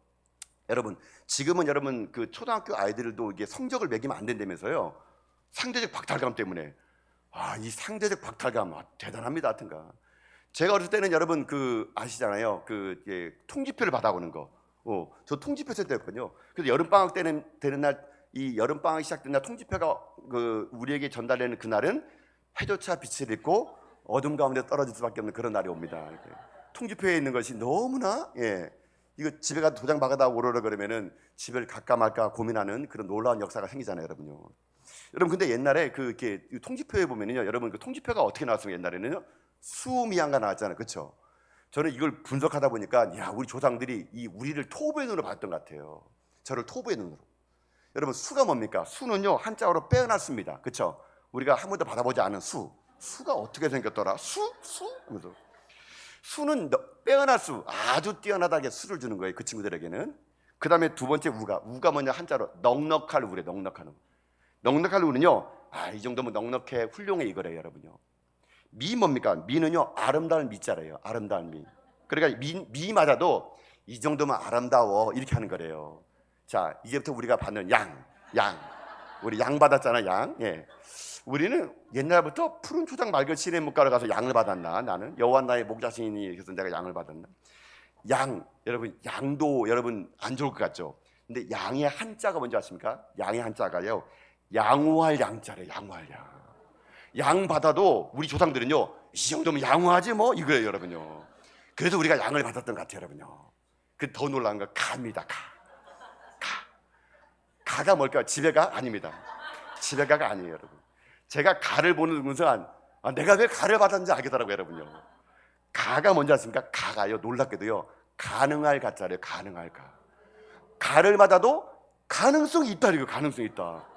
여러분 지금은 여러분 그 초등학교 아이들도 이게 성적을 매기면 안 된다면서요. 상대적 박탈감 때문에. 이 상대적 박탈감 대단합니다. 하여튼가 제가 어렸을 때는 여러분 그 아시잖아요. 그 통지표를 받아오는 거. 저 통지표 세대였거든요. 그래서 여름 방학 되는 날 이 여름 방학이 시작된 날 통지표가 그 우리에게 전달되는 그날은 해조차 빛을 입고 어둠 가운데 떨어질 수밖에 없는 그런 날이 옵니다. 이렇게. 통지표에 있는 것이 너무나 이거 집에 가서 도장 박아다 오르라 그러면은 집을 갈까 말까 고민하는 그런 놀라운 역사가 생기잖아요, 여러분요. 여러분 근데 옛날에 이렇게 통지표에 보면은요, 여러분 그 통지표가 어떻게 나왔어요? 옛날에는요 수미양가 나왔잖아요, 그렇죠? 저는 이걸 분석하다 보니까 야 우리 조상들이 이 우리를 토부의 눈으로 봤던 것 같아요. 저를 토부의 눈으로. 여러분 수가 뭡니까? 수는요 한자어로 빼어났습니다, 그렇죠? 우리가 한 번도 받아보지 않은 수가 어떻게 생겼더라? 수? 수는 빼어날 수, 아주 뛰어나다게 수를 주는 거예요 그 친구들에게는. 그 다음에 두 번째 우가 뭐냐 한자로 넉넉할 우래. 넉넉할 우는요 이 정도면 넉넉해 훌륭해 이거래요 여러분요. 미 뭡니까? 미는요 아름다운 미자래요. 아름다운 미. 그러니까 미 맞아도 이 정도면 아름다워 이렇게 하는 거래요. 자 이제부터 우리가 받는 양 우리 양 받았잖아 양. 우리는 옛날부터 푸른 초장 맑은 시내 묵가로 가서 양을 받았나? 나는 여호와 나의 목자신이니 그래서 내가 양을 받았나? 양 여러분 양도 여러분 안 좋을 것 같죠? 근데 양의 한자가 뭔지 아십니까? 양의 한자가요 양호할 양자래. 양호할 양. 양 받아도 우리 조상들은요, 이 정도면 양호하지 뭐 이거예요, 여러분요. 그래서 우리가 양을 받았던 것 같아요, 여러분요. 그 더 놀라운 건 가입니다. 가가 뭘까요? 지배가 아닙니다. 지배가가 아니에요, 여러분. 제가 가를 보는 순간 내가 왜 가를 받았는지 알겠더라고요, 여러분요. 가가 뭔지 아십니까? 가가요, 놀랍게도요, 가능할 가짜래요. 가능할 가. 가를 받아도 가능성이 있다, 이거. 가능성이 있다.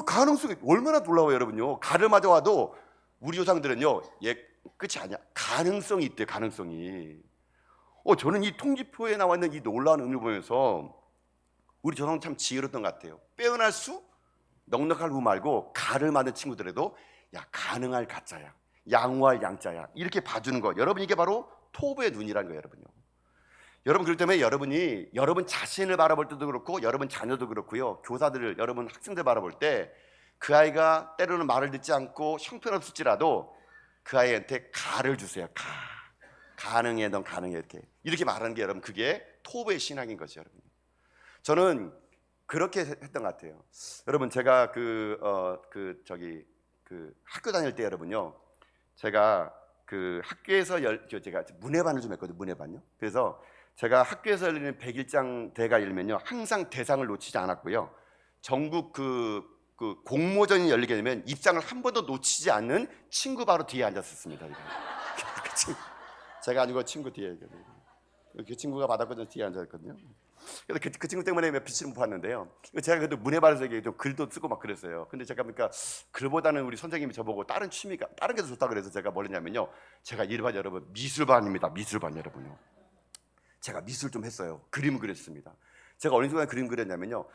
가능성이 얼마나 놀라워요, 여러분요. 가를 맞아와도 우리 조상들은요, 끝이 아니야. 가능성이 있대요. 가능성이. 저는 이 통지표에 나와 있는 이 놀라운 의미를 보면서 우리 조상은 참 지혜로웠던 것 같아요. 빼어날 수, 넉넉할 우 말고 가를 맞는 친구들에도 야, 가능할 가짜야, 양호할 양자야, 이렇게 봐주는 거. 여러분, 이게 바로 토부의 눈이라는 거예요, 여러분요. 여러분, 그렇기 때문에 여러분이 여러분 자신을 바라볼 때도 그렇고 여러분 자녀도 그렇고요, 교사들을, 여러분 학생들 바라볼 때 그 아이가 때로는 말을 듣지 않고 형편없을지라도 그 아이한테 가를 주세요. 가능해, 넌 가능해, 이렇게 말하는 게 여러분, 그게 토부의 신앙인 거죠, 여러분. 저는 그렇게 했던 것 같아요. 여러분, 제가 학교 다닐 때 여러분요, 제가 그 학교에서 제가 문예반을 좀 했거든요. 문예반요. 그래서 제가 학교에서 열리는 100일장 대회가 열리면요, 항상 대상을 놓치지 않았고요, 전국 그 공모전이 열리게 되면 입상을 한 번도 놓치지 않는 친구 바로 뒤에 앉았었습니다. 제가 아니고 친구 뒤에, 그 친구가 받았거든요. 뒤에 앉았거든요. 그래서 그 친구 때문에 몇 빛을 못 봤는데요. 제가 그래도 문예반에서 좀 글도 쓰고 막 그랬어요. 근데 제가 그러니까 글보다는 우리 선생님이 저보고 다른 취미가, 다른 게 더 좋다 그래서 제가 뭘 했냐면요, 제가 일반 여러분 미술반입니다. 미술반 여러분요. 제가 미술 좀 했어요. 그림 그렸습니다. 제가 어느 순간 그림 그렸냐면요,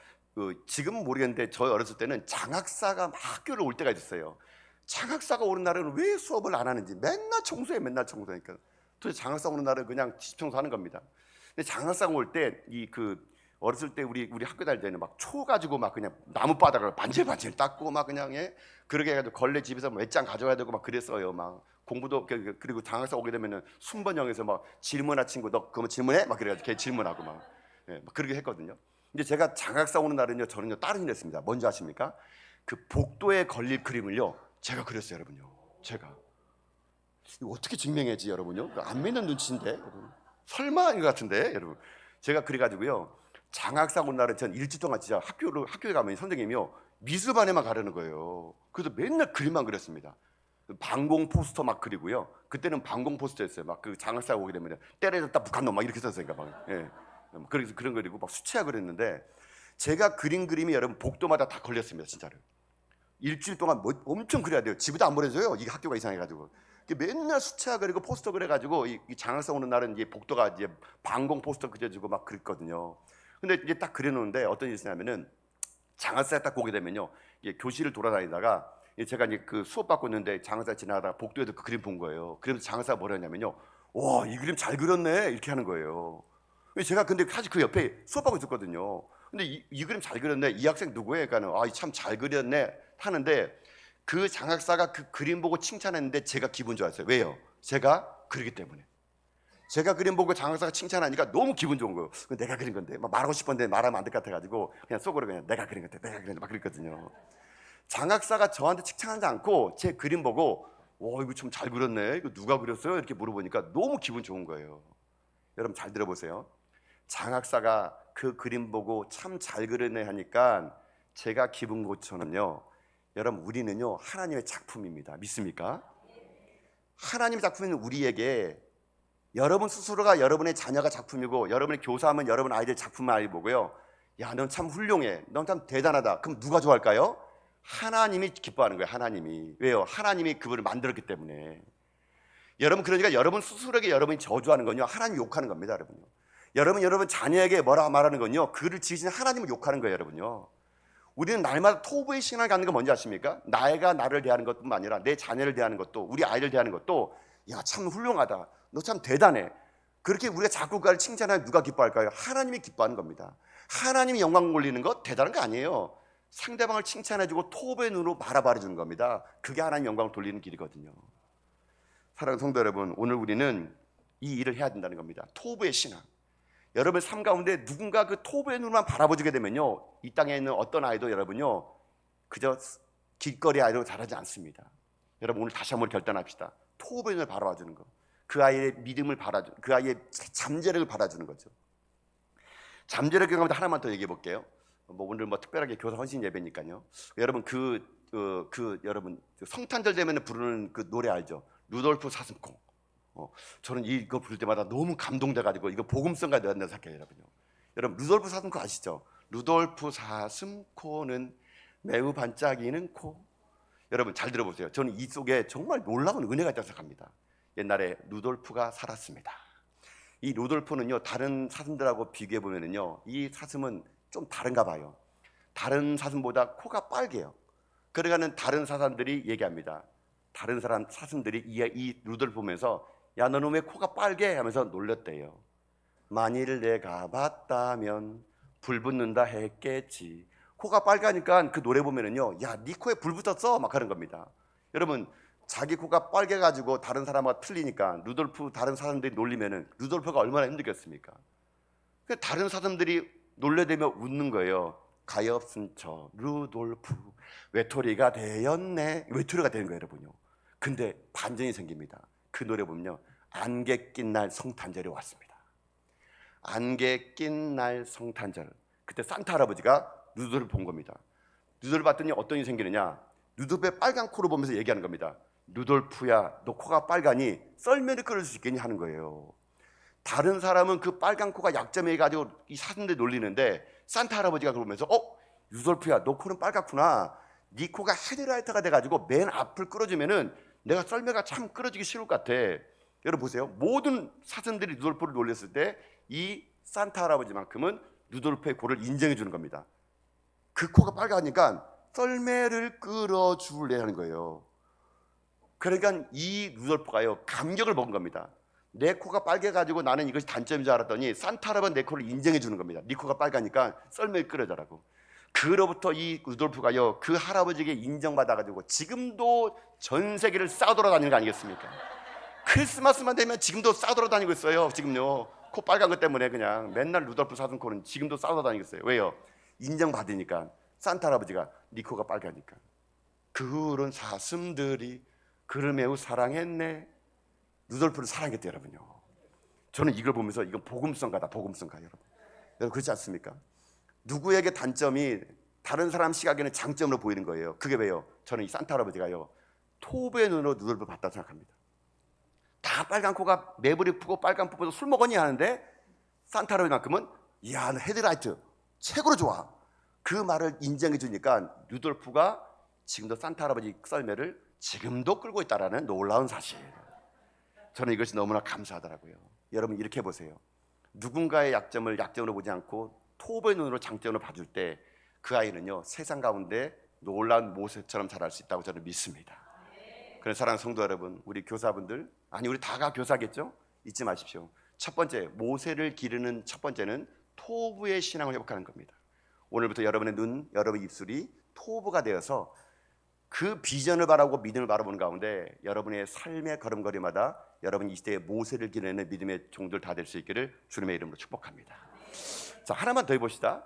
지금은 모르겠는데 저 어렸을 때는 장학사가 막 학교를 올 때가 있었어요. 장학사가 오는 날은 왜 수업을 안 하는지 맨날 청소해, 맨날 청소하니까 도대체 장학사 오는 날은 그냥 집 청소하는 겁니다. 근데 장학사가 올 때 어렸을 때 우리 학교 다닐 때는 막 초 가지고 막 그냥 나무 바닥을 반질반질 닦고 막 그냥 그렇게 해가지고 걸레 집에서 몇 장 가져와야 되고 막 그랬어요. 막 공부도. 그리고 장학사 오게 되면은 순번형에서 막 질문하 친구, 너 그러면 질문해? 막 그래가지고 걔 질문하고 막 그렇게 했거든요. 근데 제가 장학사 오는 날은요, 저는요 다른 일을 했습니다. 뭔지 아십니까? 그 복도에 걸릴 그림을요 제가 그렸어요, 여러분요. 제가 이거 어떻게 증명해지, 여러분요? 안 믿는 눈치인데, 여러분. 설마 아닌 것 같은데, 여러분. 제가 그래가지고요, 장학사 온 날은 전 일주일 동안 진짜 학교에 가면 선생님이요, 미술반에만 가려는 거예요. 그래서 맨날 그림만 그렸습니다. 방공 포스터 막 그리고요. 그때는 방공 포스터였어요. 막 그 장학사 오게 되면 때려졌다 북한놈 막 이렇게 썼으니까 막. 그래서 그런 거 그리고 막 수채화 그렸는데, 제가 그린 그림이 여러분 복도마다 다 걸렸습니다, 진짜로. 일주일 동안 엄청 그려야 돼요. 집에도 안 보내줘요. 이게 학교가 이상해가지고. 맨날 수채화 그리고 포스터 그래가지고 이 장학사 오는 날은 이제 복도가 이제 방공 포스터 그려주고 막 그랬거든요. 근데 이제 딱 그려놓는데 어떤 일이 있었냐면은, 장학사에 딱 보게 되면요, 교실을 돌아다니다가 제가 이제 그 수업 받고 있는데 장학사 지나가다가 복도에도 그 그림 본 거예요. 그래서 장학사가 뭐라 했냐면요, 와, 이 그림 잘 그렸네, 이렇게 하는 거예요. 제가 근데 사실 그 옆에 수업하고 있었거든요. 근데 이 그림 잘 그렸네, 이 학생 누구예요? 그러니까 참 잘 그렸네 하는데, 그 장학사가 그 그림 보고 칭찬했는데 제가 기분 좋았어요. 왜요? 제가 그리기 때문에. 제가 그림 보고 장학사가 칭찬하니까 너무 기분 좋은 거예요. 내가 그린 건데 막 말하고 싶었는데 말하면 안 될 것 같아가지고 그냥 속으로 그냥 내가 그린 건데, 내가 그린 건데 막 그랬거든요. 장학사가 저한테 칭찬하지 않고 제 그림 보고, 와, 이거 좀 잘 그렸네, 이거 누가 그렸어요? 이렇게 물어보니까 너무 기분 좋은 거예요. 여러분 잘 들어보세요. 장학사가 그 그림 보고 참 잘 그렸네 하니까 제가 기분 고쳐는요, 여러분, 우리는요 하나님의 작품입니다. 믿습니까? 하나님의 작품인 우리에게 여러분 스스로가 여러분의 자녀가 작품이고, 여러분의 교사하면 여러분 아이들 작품만 아이 보고요, 야, 넌 참 훌륭해, 넌 참 대단하다. 그럼 누가 좋아할까요? 하나님이 기뻐하는 거예요. 하나님이. 왜요? 하나님이 그분을 만들었기 때문에. 여러분, 그러니까 여러분 스스로에게 여러분이 저주하는 건요, 하나님 욕하는 겁니다, 여러분요. 여러분 자녀에게 뭐라 말하는 건요, 그를 지으신 하나님을 욕하는 거예요, 여러분요. 우리는 날마다 토부의 신앙을 갖는 건 뭔지 아십니까? 나가 나를 대하는 것뿐만 아니라 내 자녀를 대하는 것도, 우리 아이를 대하는 것도, 야, 참 훌륭하다, 너 참 대단해, 그렇게 우리가 자꾸 그를 칭찬하면 누가 기뻐할까요? 하나님이 기뻐하는 겁니다. 하나님이 영광 올리는 것 대단한 거 아니에요. 상대방을 칭찬해주고 토부의 눈으로 바라봐주는 겁니다. 그게 하나님 영광을 돌리는 길이거든요. 사랑하는 성도 여러분, 오늘 우리는 이 일을 해야 된다는 겁니다. 토부의 신앙. 여러분 삶 가운데 누군가 그 토부의 눈만 바라보게 되면요, 이 땅에 있는 어떤 아이도 여러분요, 그저 길거리 아이로 자라지 않습니다. 여러분 오늘 다시 한번 결단합시다. 토브의 눈을 바라봐주는 거, 그 아이의 믿음을 바라주는, 그 아이의 잠재력을 바라주는 거죠. 잠재력 경험도 하나만 더 얘기해 볼게요. 오늘 특별하게 교사 헌신 예배니까요. 여러분 여러분 성탄절 되면 부르는 그 노래 알죠? 루돌프 사슴코. 저는 이거 부를 때마다 너무 감동돼가지고 이거 복음성가 된다 생각해요, 여러분요. 여러분 루돌프 사슴코 아시죠? 루돌프 사슴코는 매우 반짝이는 코. 여러분 잘 들어보세요. 저는 이 속에 정말 놀라운 은혜가 있다고 생각합니다. 옛날에 루돌프가 살았습니다. 이 루돌프는요, 다른 사슴들하고 비교해 보면은요, 이 사슴은 좀 다른가 봐요. 다른 사슴보다 코가 빨개요. 그러니까는 다른 사슴들이 얘기합니다. 다른 사슴들이 이 루돌프 보면서 야, 너는 왜 코가 빨개? 하면서 놀렸대요. 만일 내가 봤다면 불 붙는다 했겠지. 코가 빨가니까 그 노래 보면은요, 야, 네 코에 불 붙었어? 막 하는 겁니다. 여러분, 자기 코가 빨개가지고 다른 사람과 틀리니까 루돌프 다른 사람들이 놀리면은 루돌프가 얼마나 힘들겠습니까? 다른 사람들이 놀래대며 웃는 거예요. 가엾은 저 루돌프 외톨이가 되었네. 외톨이가 되는 거예요, 여러분요. 근데 반전이 생깁니다. 그 노래 보면요, 안개 낀 날 성탄절이 왔습니다. 안개 낀 날 성탄절. 그때 산타 할아버지가 루돌프 본 겁니다. 루돌프 봤더니 어떤 일이 생기느냐, 루돌프의 빨간 코를 보면서 얘기하는 겁니다. 루돌프야, 너 코가 빨가니 썰매를 끌을 수 있겠니 하는 거예요. 다른 사람은 그 빨간 코가 약점해 가지고 이 사슴들 놀리는데 산타 할아버지가 그러면서 루돌프야, 너 코는 빨갛구나. 네 코가 헤드라이터가 돼가지고 맨 앞을 끌어주면은 내가 썰매가 참 끌어지기 쉬울 것 같아. 여러분 보세요. 모든 사슴들이 루돌프를 놀렸을 때 이 산타 할아버지만큼은 루돌프의 코를 인정해 주는 겁니다. 그 코가 빨가니까 썰매를 끌어줄래 하는 거예요. 그러니까 이 루돌프가요, 감격을 먹은 겁니다. 내 코가 빨개가지고 나는 이것이 단점인 줄 알았더니 산타 할아버지 내 코를 인정해 주는 겁니다. 네 코가 빨가니까 썰매를 끌어자라고. 그로부터 이 루돌프가요, 그 할아버지에게 인정받아가지고 지금도 전 세계를 싸돌아다니는 거 아니겠습니까? 크리스마스만 되면 지금도 싸돌아다니고 있어요. 지금요, 코 빨간 것 때문에 그냥 맨날 루돌프 사슴코는 지금도 싸돌아다니고 있어요. 왜요? 인정받으니까. 산타 할아버지가 네 코가 빨가니까. 그런 사슴들이 그를 매우 사랑했네. 루돌프를 사랑했대, 여러분요. 저는 이걸 보면서 이건 복음성가다, 복음성가. 여러분 그렇지 않습니까? 누구에게 단점이 다른 사람 시각에는 장점으로 보이는 거예요. 그게 왜요? 저는 이 산타 할아버지가요, 토부의 눈으로 루돌프를 봤다고 생각합니다. 다 빨간 코가 매부리 푸고 빨간 푸고서 술 먹었니 하는데 산타 할아버지만큼은 이야, 너 헤드라이트 최고로 좋아. 그 말을 인정해 주니까 루돌프가 지금도 산타 할아버지 썰매를 지금도 끌고 있다라는 놀라운 사실. 저는 이것이 너무나 감사하더라고요. 여러분 이렇게 보세요. 누군가의 약점을 약점으로 보지 않고 토부의 눈으로 장점으로 봐줄 때 그 아이는요, 세상 가운데 놀라운 모세처럼 자랄 수 있다고 저는 믿습니다. 그래서 사랑하는 성도 여러분, 우리 교사분들, 아니 우리 다가 교사겠죠? 잊지 마십시오. 첫 번째, 모세를 기르는 첫 번째는 토부의 신앙을 회복하는 겁니다. 오늘부터 여러분의 눈, 여러분의 입술이 토부가 되어서 그 비전을 바라고 믿음을 바라보는 가운데 여러분의 삶의 걸음걸이마다 여러분이 이 시대에 모세를 기르는 믿음의 종들 다 될 수 있기를 주님의 이름으로 축복합니다. 자, 하나만 더 해봅시다.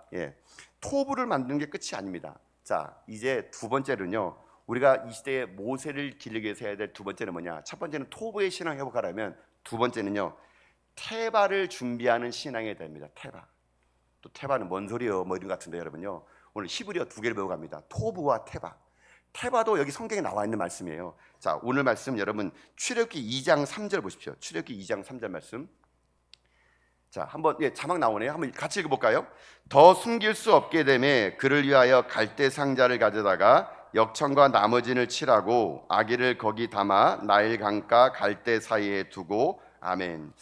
토부를 만드는 게 끝이 아닙니다. 자, 이제 두 번째는요, 우리가 이 시대에 모세를 기르기 위해서 해야 될 두 번째는 뭐냐? 첫 번째는 토부의 신앙 회복하려면 두 번째는요, 테바를 준비하는 신앙이 됩니다. 테바. 또 테바는 뭔 소리요? 뭐 이런 것 같은데 여러분요, 오늘 히브리어 두 개를 배워 갑니다. 토부와 테바. 테바도 여기 성경에 나와 있는 말씀이에요. 자, 오늘 말씀 여러분 출애굽기 2장 3절 보십시오. 출애굽기 2장 3절 말씀. 자, 한번 자막 나오네요. 한번 같이 읽어볼까요? 더 숨길 수 없게 되매 그를 위하여 갈대 상자를 가져다가 역청과 나머진을 칠하고 아기를 거기 담아 나일 강가 갈대 사이에 두고. 아멘.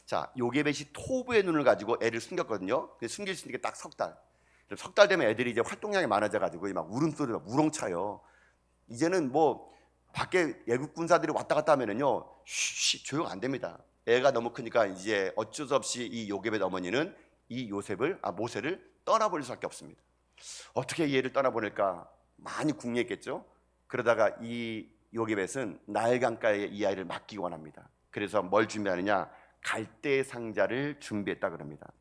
자, 요게벳이 토부의 눈을 가지고 애를 숨겼거든요. 숨길 수 있는 게 딱 석 달. 석 달 되면 애들이 이제 활동량이 많아져 가지고 막 울음소리가 우렁차요. 이제는 뭐 밖에 외국 군사들이 왔다 갔다 하면은요, 조용 안 됩니다. 애가 너무 크니까 이제 어쩔 수 없이 이 요게벳 어머니는 이 모세를 떠나보낼 수밖에 없습니다. 어떻게 이 애를 떠나보낼까 많이 궁리했겠죠. 그러다가 이 요게벳은 나일 강가에 이 아이를 맡기기 원합니다. 그래서 뭘 준비하느냐? 갈대 상자를 준비했다 그럽니다.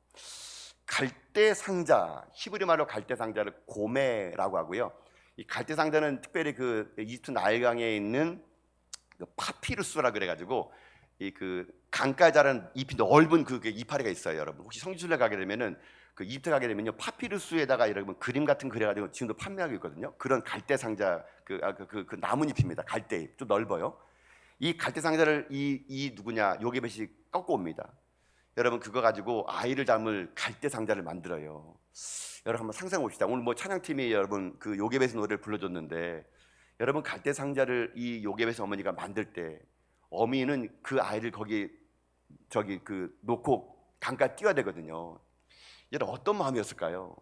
갈대 상자, 히브리 말로 갈대 상자를 고메라고 하고요. 이 갈대 상자는 특별히 그 이집트 나일강에 있는 파피루스라 그래가지고 이 그 강가에 자라는 잎이 넓은 그 이파리가 있어요. 여러분 혹시 성지순례 가게 되면은 그 이집트 가게 되면요 파피루스에다가 여러분 그림 같은 그려가지고 지금도 판매하고 있거든요. 그런 갈대 상자 그 나뭇잎입니다. 갈대잎 좀 넓어요. 이 갈대 상자를 이 누구냐 요게벳이 꺾고 옵니다. 여러분 그거 가지고 아이를 담을 갈대 상자를 만들어요. 여러분 한번 상상해 봅시다. 오늘 뭐 찬양팀이 여러분 그 요게벳 노래를 불러줬는데 여러분 갈대 상자를 이 요게벳 어머니가 만들 때 어미는 그 아이를 거기 저기 그 놓고 강가에 뛰어야 되거든요. 여러분 어떤 마음이었을까요?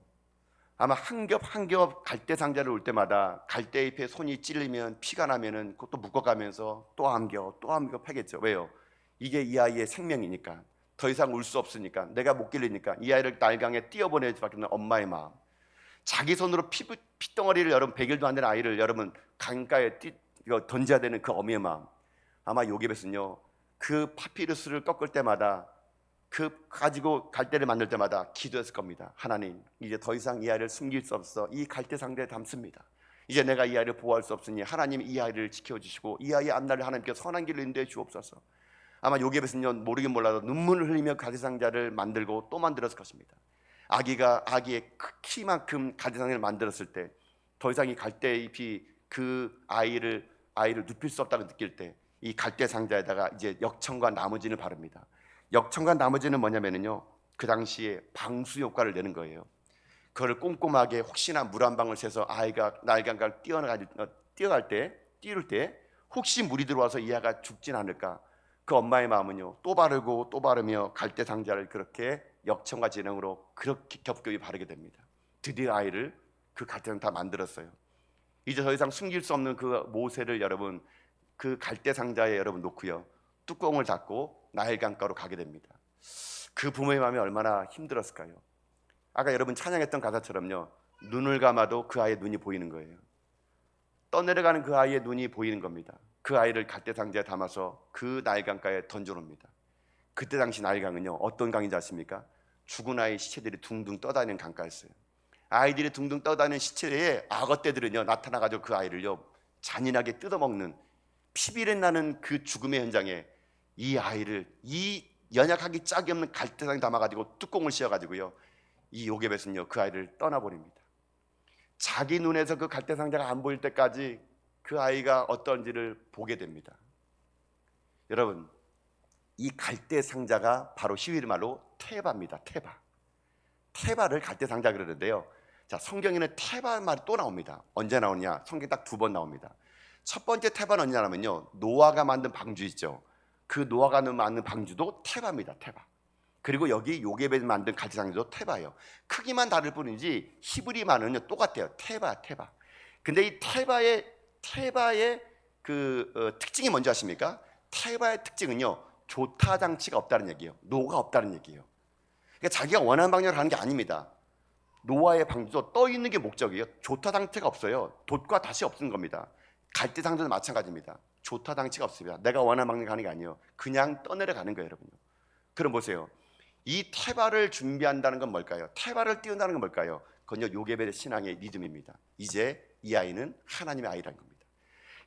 아마 한 겹 한 겹 갈대 상자를 올 때마다 갈대잎에 손이 찔리면 피가 나면은 그것도 묶어가면서 또 한 겹 또 한 겹 패겠죠. 왜요? 이게 이 아이의 생명이니까 더 이상 울 수 없으니까 내가 못 길리니까 이 아이를 날강에 띄어보낼 수밖에 없는 엄마의 마음. 자기 손으로 피덩어리를 여러분 100일도 안 된 아이를 여러분 강가에 던져야 되는 그 어미의 마음. 아마 요게벳은요 그 파피루스를 꺾을 때마다 그 가지고 갈대를 만들 때마다 기도했을 겁니다. 하나님 이제 더 이상 이 아이를 숨길 수 없어 이 갈대 상자에 담습니다. 이제 내가 이 아이를 보호할 수 없으니 하나님 이 아이를 지켜주시고 이 아이의 앞날을 하나님께 선한 길로 인도해 주옵소서. 아마 요게벳은요 모르긴 몰라도 눈물을 흘리며 갈대 상자를 만들고 또 만들었을 것입니다. 아기의 키만큼 갈대 상자를 만들었을 때 더 이상 이 갈대잎이 그 아이를 눕힐 수 없다고 느낄 때 이 갈대 상자에다가 이제 역청과 나머지는 바릅니다. 역청과 나머지는 뭐냐면요 그 당시에 방수 효과를 내는 거예요. 그거를 꼼꼼하게 혹시나 물 한 방울 새서 아이가 날강가를 뛰어갈 때 띄울 때 혹시 물이 들어와서 이 아이가 죽진 않을까. 그 엄마의 마음은요 또 바르고 또 바르며 갈대 상자를 그렇게 역청과 진행으로 그렇게 겹겹이 바르게 됩니다. 드디어 아이를 그 갈대 상자 다 만들었어요. 이제 더 이상 숨길 수 없는 그 모세를 여러분 그 갈대 상자에 여러분 놓고요 뚜껑을 닫고 나일강가로 가게 됩니다. 그 부모의 마음이 얼마나 힘들었을까요? 아까 여러분 찬양했던 가사처럼요 눈을 감아도 그 아이의 눈이 보이는 거예요. 떠내려가는 그 아이의 눈이 보이는 겁니다. 그 아이를 갈대 상자에 담아서 그 나일강가에 던져놓습니다. 그때 당시 나일강은요 어떤 강인지 아십니까? 죽은 아이 시체들이 둥둥 떠다니는 강가였어요. 아이들이 둥둥 떠다니는 시체에 악어떼들은요 나타나가지고 그 아이를요 잔인하게 뜯어먹는 피비린 나는 그 죽음의 현장에 이 아이를 이 연약하기 짝이 없는 갈대상에 담아가지고 뚜껑을 씌워가지고요 이 요게벳은요 그 아이를 떠나버립니다. 자기 눈에서 그 갈대 상자가 안 보일 때까지 그 아이가 어떤지를 보게 됩니다. 여러분 이 갈대 상자가 바로 히브리 말로 테바입니다. 테바를 갈대 상자 그러는데요. 자 성경에는 테바 말이 또 나옵니다. 언제 나오냐? 성경 딱 2번 나옵니다. 첫 번째 테바는 언제냐면요 노아가 만든 방주 있죠. 그 노아가 만든 방주도 테바입니다. 테바. 그리고 여기 요게벳이 만든 갈대 상자도 테바예요. 크기만 다를 뿐이지 히브리 말은요 똑같아요. 테바. 근데 이 테바의 그 특징이 뭔지 아십니까? 테바의 특징은요 조타 장치가 없다는 얘기예요. 노가 없다는 얘기예요. 그러니까 자기가 원하는 방향으로 가는 게 아닙니다. 노아의 방주도 떠 있는 게 목적이에요. 조타 장치가 없어요. 돛과 닷이 없는 겁니다. 갈대 상자도 마찬가지입니다. 조타 장치가 없습니다. 내가 원하는 방향으로 가는 게 아니에요. 그냥 떠내려가는 거예요, 여러분. 그럼 보세요. 이 테바를 준비한다는 건 뭘까요? 테바를 띄운다는 건 뭘까요? 그건요 요게벳의 신앙의 리듬입니다. 이제 이 아이는 하나님의 아이라는 겁니다.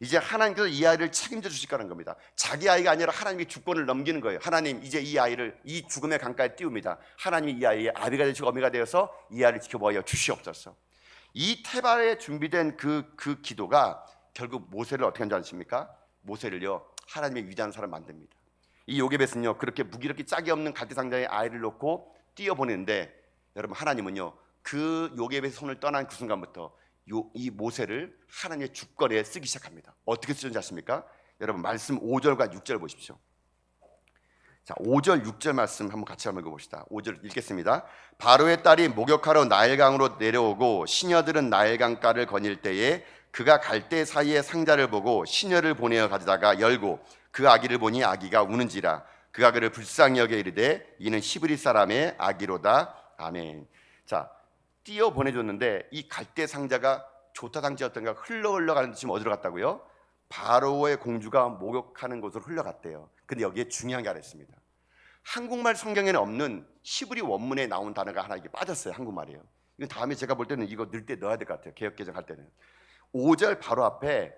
이제 하나님께서 이 아이를 책임져 주실 거라는 겁니다. 자기 아이가 아니라 하나님이 주권을 넘기는 거예요. 하나님 이제 이 아이를 이 죽음의 강가에 띄웁니다. 하나님이 이 아이의 아비가 되시고 어미가 되어서 이 아이를 지켜보아 주시옵소서. 이 테바에 준비된 그 기도가 결국 모세를 어떻게 한지 아십니까? 모세를요 하나님의 위대한 사람 만듭니다. 이 요게벳은요 그렇게 무기력이 짝이 없는 갈대 상자에 아이를 놓고 뛰어보내는데 여러분 하나님은요 그 요게벳의 손을 떠난 그 순간부터 이 모세를 하나님의 주권에 쓰기 시작합니다. 어떻게 쓰는지 아십니까? 여러분 말씀 5절과 6절 보십시오. 자 5절 6절 말씀 한번 같이 한번 읽어봅시다. 5절 읽겠습니다. 바로의 딸이 목욕하러 나일강으로 내려오고 시녀들은 나일강가를 거닐 때에 그가 갈대 사이에 상자를 보고 시녀를 보내어 가져다가 열고 그 아기를 보니 아기가 우는지라 그가 그를 불쌍히 여겨 이르되 이는 히브리 사람의 아기로다. 아멘. 자 띄어 보내줬는데 이 갈대 상자가 조타 상자였던가 흘러가는 지금 어디로 갔다고요? 바로의 공주가 목욕하는 곳으로 흘러갔대요. 근데 여기에 중요한 게 하나 있습니다. 한국말 성경에는 없는 히브리 원문에 나온 단어가 하나 이게 빠졌어요. 한국말이에요. 이건 다음에 제가 볼 때는 이거 넣을 때 넣어야 될 것 같아요. 개혁개정할 때는 5절 바로 앞에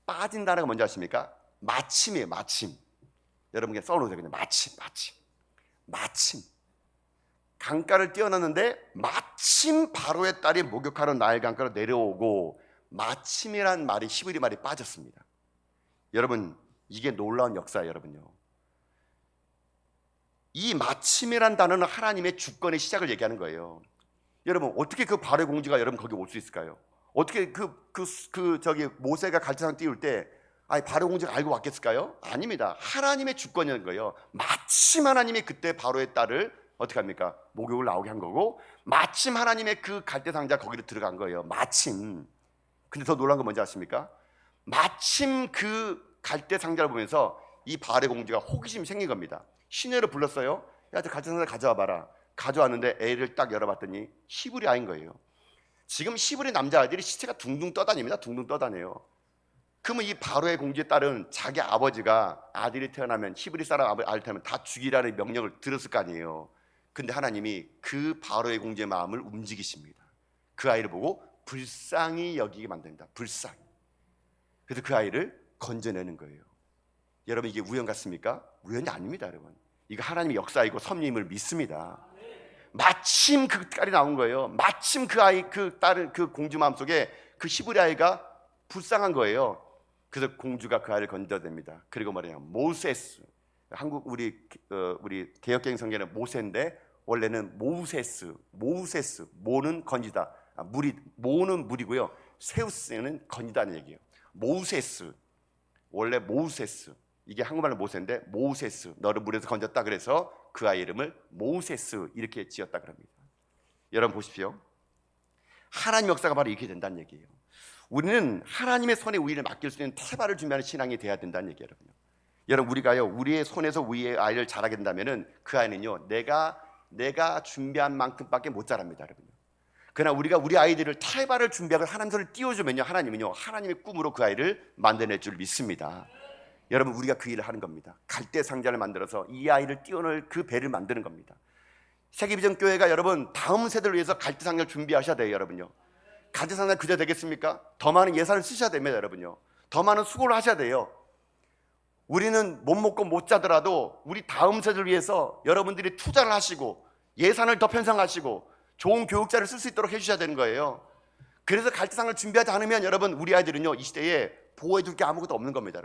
빠진 단어가 뭔지 아십니까? 마침이에요. 마침. 여러분 그냥 써놓으세요. 그냥 마침. 강가를 뛰어났는데 마침 바로의 딸이 목욕하러 나일 강가로 내려오고, 마침이란 말이 히브리 말이 빠졌습니다. 여러분 이게 놀라운 역사예요. 여러분요, 이 마침이란 단어는 하나님의 주권의 시작을 얘기하는 거예요. 여러분 어떻게 그 바로의 공주가 여러분 거기 올 수 있을까요? 어떻게 저기 모세가 갈대상 띄울 때 바로 공주가 알고 왔겠을까요? 아닙니다. 하나님의 주권이라는 거예요. 마침 하나님이 그때 바로의 딸을 어떻게 합니까? 목욕을 나오게 한 거고, 마침 하나님의 그 갈대 상자 거기로 들어간 거예요. 마침. 근데 더 놀라운 건 뭔지 아십니까? 마침 그 갈대 상자를 보면서 이 바로의 공주가 호기심이 생긴 겁니다. 시내로 불렀어요. 야, 저 갈대 상자 가져와 봐라. 가져왔는데 애를 딱 열어봤더니 히브리 아이인 거예요. 지금 히브리 남자아이들이 시체가 둥둥 떠다닙니다. 둥둥 떠다녀요. 그러면 이 바로의 공주의 딸은 자기 아버지가 아들이 태어나면, 히브리 사람 아들이 태어나면 다 죽이라는 명령을 들었을 거 아니에요. 근데 하나님이 그 바로의 공주의 마음을 움직이십니다. 그 아이를 보고 불쌍히 여기게 만듭니다. 불쌍히. 그래서 그 아이를 건져내는 거예요. 여러분 이게 우연 같습니까? 우연이 아닙니다. 여러분 이거 하나님의 역사이고 섭리임을 믿습니다. 마침 그 딸이 나온 거예요. 마침 그 아이, 그 딸은, 그 공주 마음속에 그 히브리 아이가 불쌍한 거예요. 그래서 공주가 그 아이를 건져냅니다. 그리고 말이에요, 모세스. 한국 우리 개역개정 성경에는 모세인데 원래는 모세스. 모는 건지다. 모는 물이고요, 세우스는 건지다는 얘기예요. 모세스. 원래 모세스. 이게 한국말로 모세인데 모세스, 너를 물에서 건졌다. 그래서 그 아이 이름을 모세스 이렇게 지었다 그럽니다. 여러분 보십시오. 하나님 역사가 바로 이렇게 된다는 얘기예요. 우리는 하나님의 손에 우리를 맡길 수 있는 태발을 준비하는 신앙이 돼야 된다는 얘기예요. 여러분 우리가요, 우리의 손에서 우리의 아이를 자라게 된다면은 그 아이는요, 내가 준비한 만큼밖에 못 자랍니다. 여러분요. 그러나 우리가 우리 아이들을 태발을 준비하고 하나님 손을 띄워주면요, 하나님은요 하나님의 꿈으로 그 아이를 만들어낼 줄 믿습니다. 여러분 우리가 그 일을 하는 겁니다. 갈대 상자를 만들어서 이 아이를 띄워놓을 그 배를 만드는 겁니다. 세계비전교회가 여러분 다음 세대를 위해서 갈대 상자를 준비하셔야 돼요. 여러분요, 갈대 상자 그저 되겠습니까? 더 많은 예산을 쓰셔야 됩니다. 여러분요, 더 많은 수고를 하셔야 돼요. 우리는 못 먹고 못 자더라도 우리 다음 세대를 위해서 여러분들이 투자를 하시고 예산을 더 편성하시고 좋은 교육자를 쓸 수 있도록 해주셔야 되는 거예요. 그래서 갈대 상자를 준비하지 않으면 여러분 우리 아이들은요 이 시대에 보호해줄 게 아무것도 없는 겁니다.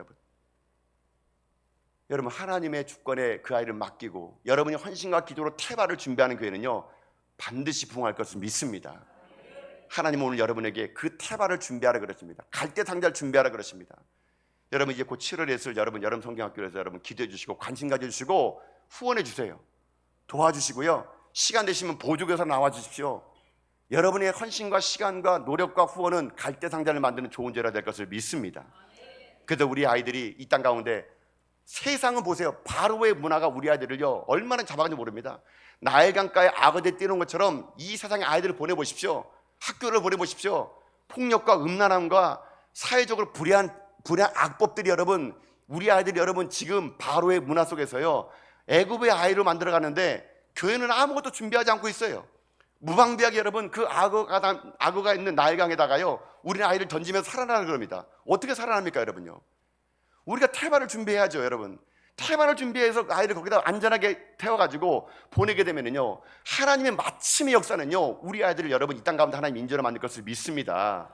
여러분 하나님의 주권에 그 아이를 맡기고 여러분이 헌신과 기도로 태발을 준비하는 교회는요 반드시 부흥할 것을 믿습니다. 하나님은 오늘 여러분에게 그 태발을 준비하라 그러십니다. 갈대 상자를 준비하라 그러십니다. 여러분 이제 곧 7월에 있을 여러분 여름 성경학교에서 여러분 기도해 주시고 관심 가져주시고 후원해 주세요. 도와주시고요, 시간 되시면 보조교사 나와 주십시오. 여러분의 헌신과 시간과 노력과 후원은 갈대 상자를 만드는 좋은 재료가 될 것을 믿습니다. 그래서 우리 아이들이 이 땅 가운데, 세상은 보세요, 바로의 문화가 우리 아이들을요 얼마나 잡아가는지 모릅니다. 나일강가에 악어들 뛰는 것처럼 이 세상의 아이들을 보내보십시오. 학교를 보내보십시오. 폭력과 음란함과 사회적으로 불의한 악법들이 여러분, 우리 아이들이 여러분 지금 바로의 문화 속에서요 애굽의 아이로 만들어가는데 교회는 아무것도 준비하지 않고 있어요. 무방비하게 여러분 그 악어가 있는 나일강에다가요 우리는 아이를 던지면서 살아나는 겁니다. 어떻게 살아납니까 여러분요? 우리가 태발을 준비해야죠. 여러분 태발을 준비해서 아이를 거기다 안전하게 태워가지고 보내게 되면은요 하나님의 마침의 역사는요 우리 아이들을 여러분 이 땅 가운데 하나님 인재로 만들 것을 믿습니다.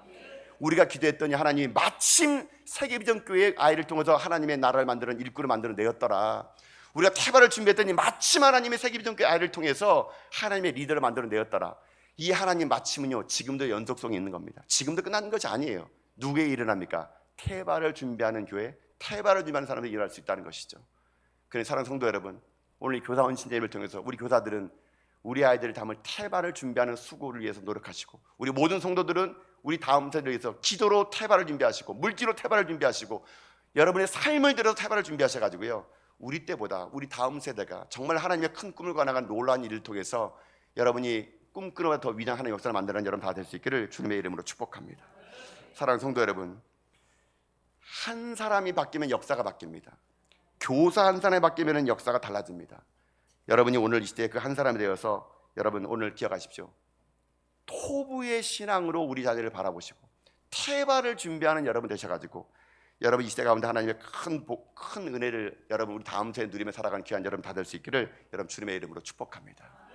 우리가 기도했더니 하나님이 마침 세계비전교회의 아이를 통해서 하나님의 나라를 만드는 일꾼을 만드는 내었더라. 우리가 태발을 준비했더니 마침 하나님의 세계비전교회 아이를 통해서 하나님의 리더를 만드는 내었더라. 이 하나님 마침은요 지금도 연속성이 있는 겁니다. 지금도 끝나는 것이 아니에요. 누구의 일어납니까? 태발을 준비하는 교회, 태발을 준비하는 사람들이 일어날 수 있다는 것이죠. 그래서 사랑하는 성도 여러분, 오늘 이 교사 헌신 예배를 통해서 우리 교사들은 우리 아이들을 담을 태발을 준비하는 수고를 위해서 노력하시고, 우리 모든 성도들은 우리 다음 세대를 위해서 기도로 태발을 준비하시고 물질로 태발을 준비하시고 여러분의 삶을 들어서 태발을 준비하셔가지고요 우리 때보다 우리 다음 세대가 정말 하나님의 큰 꿈을 관하는 놀라운 일을 통해서 여러분이 꿈꾸는 더 위대한 하나님의 역사를 만드는 여러분 다 될 수 있기를 주님의 이름으로 축복합니다. 사랑하는 성도 여러분, 한 사람이 바뀌면 역사가 바뀝니다. 교사 한 사람이 바뀌면 역사가 달라집니다. 여러분이 오늘 이 시대에 그 한 사람이 되어서 여러분 오늘 기억하십시오. 토부의 신앙으로 우리 자녀를 바라보시고 태발을 준비하는 여러분 되셔가지고 여러분 이 시대 가운데 하나님의 큰 은혜를 여러분 우리 다음 세에 누리며 살아가는 귀한 여러분 다 될 수 있기를 여러분 주님의 이름으로 축복합니다.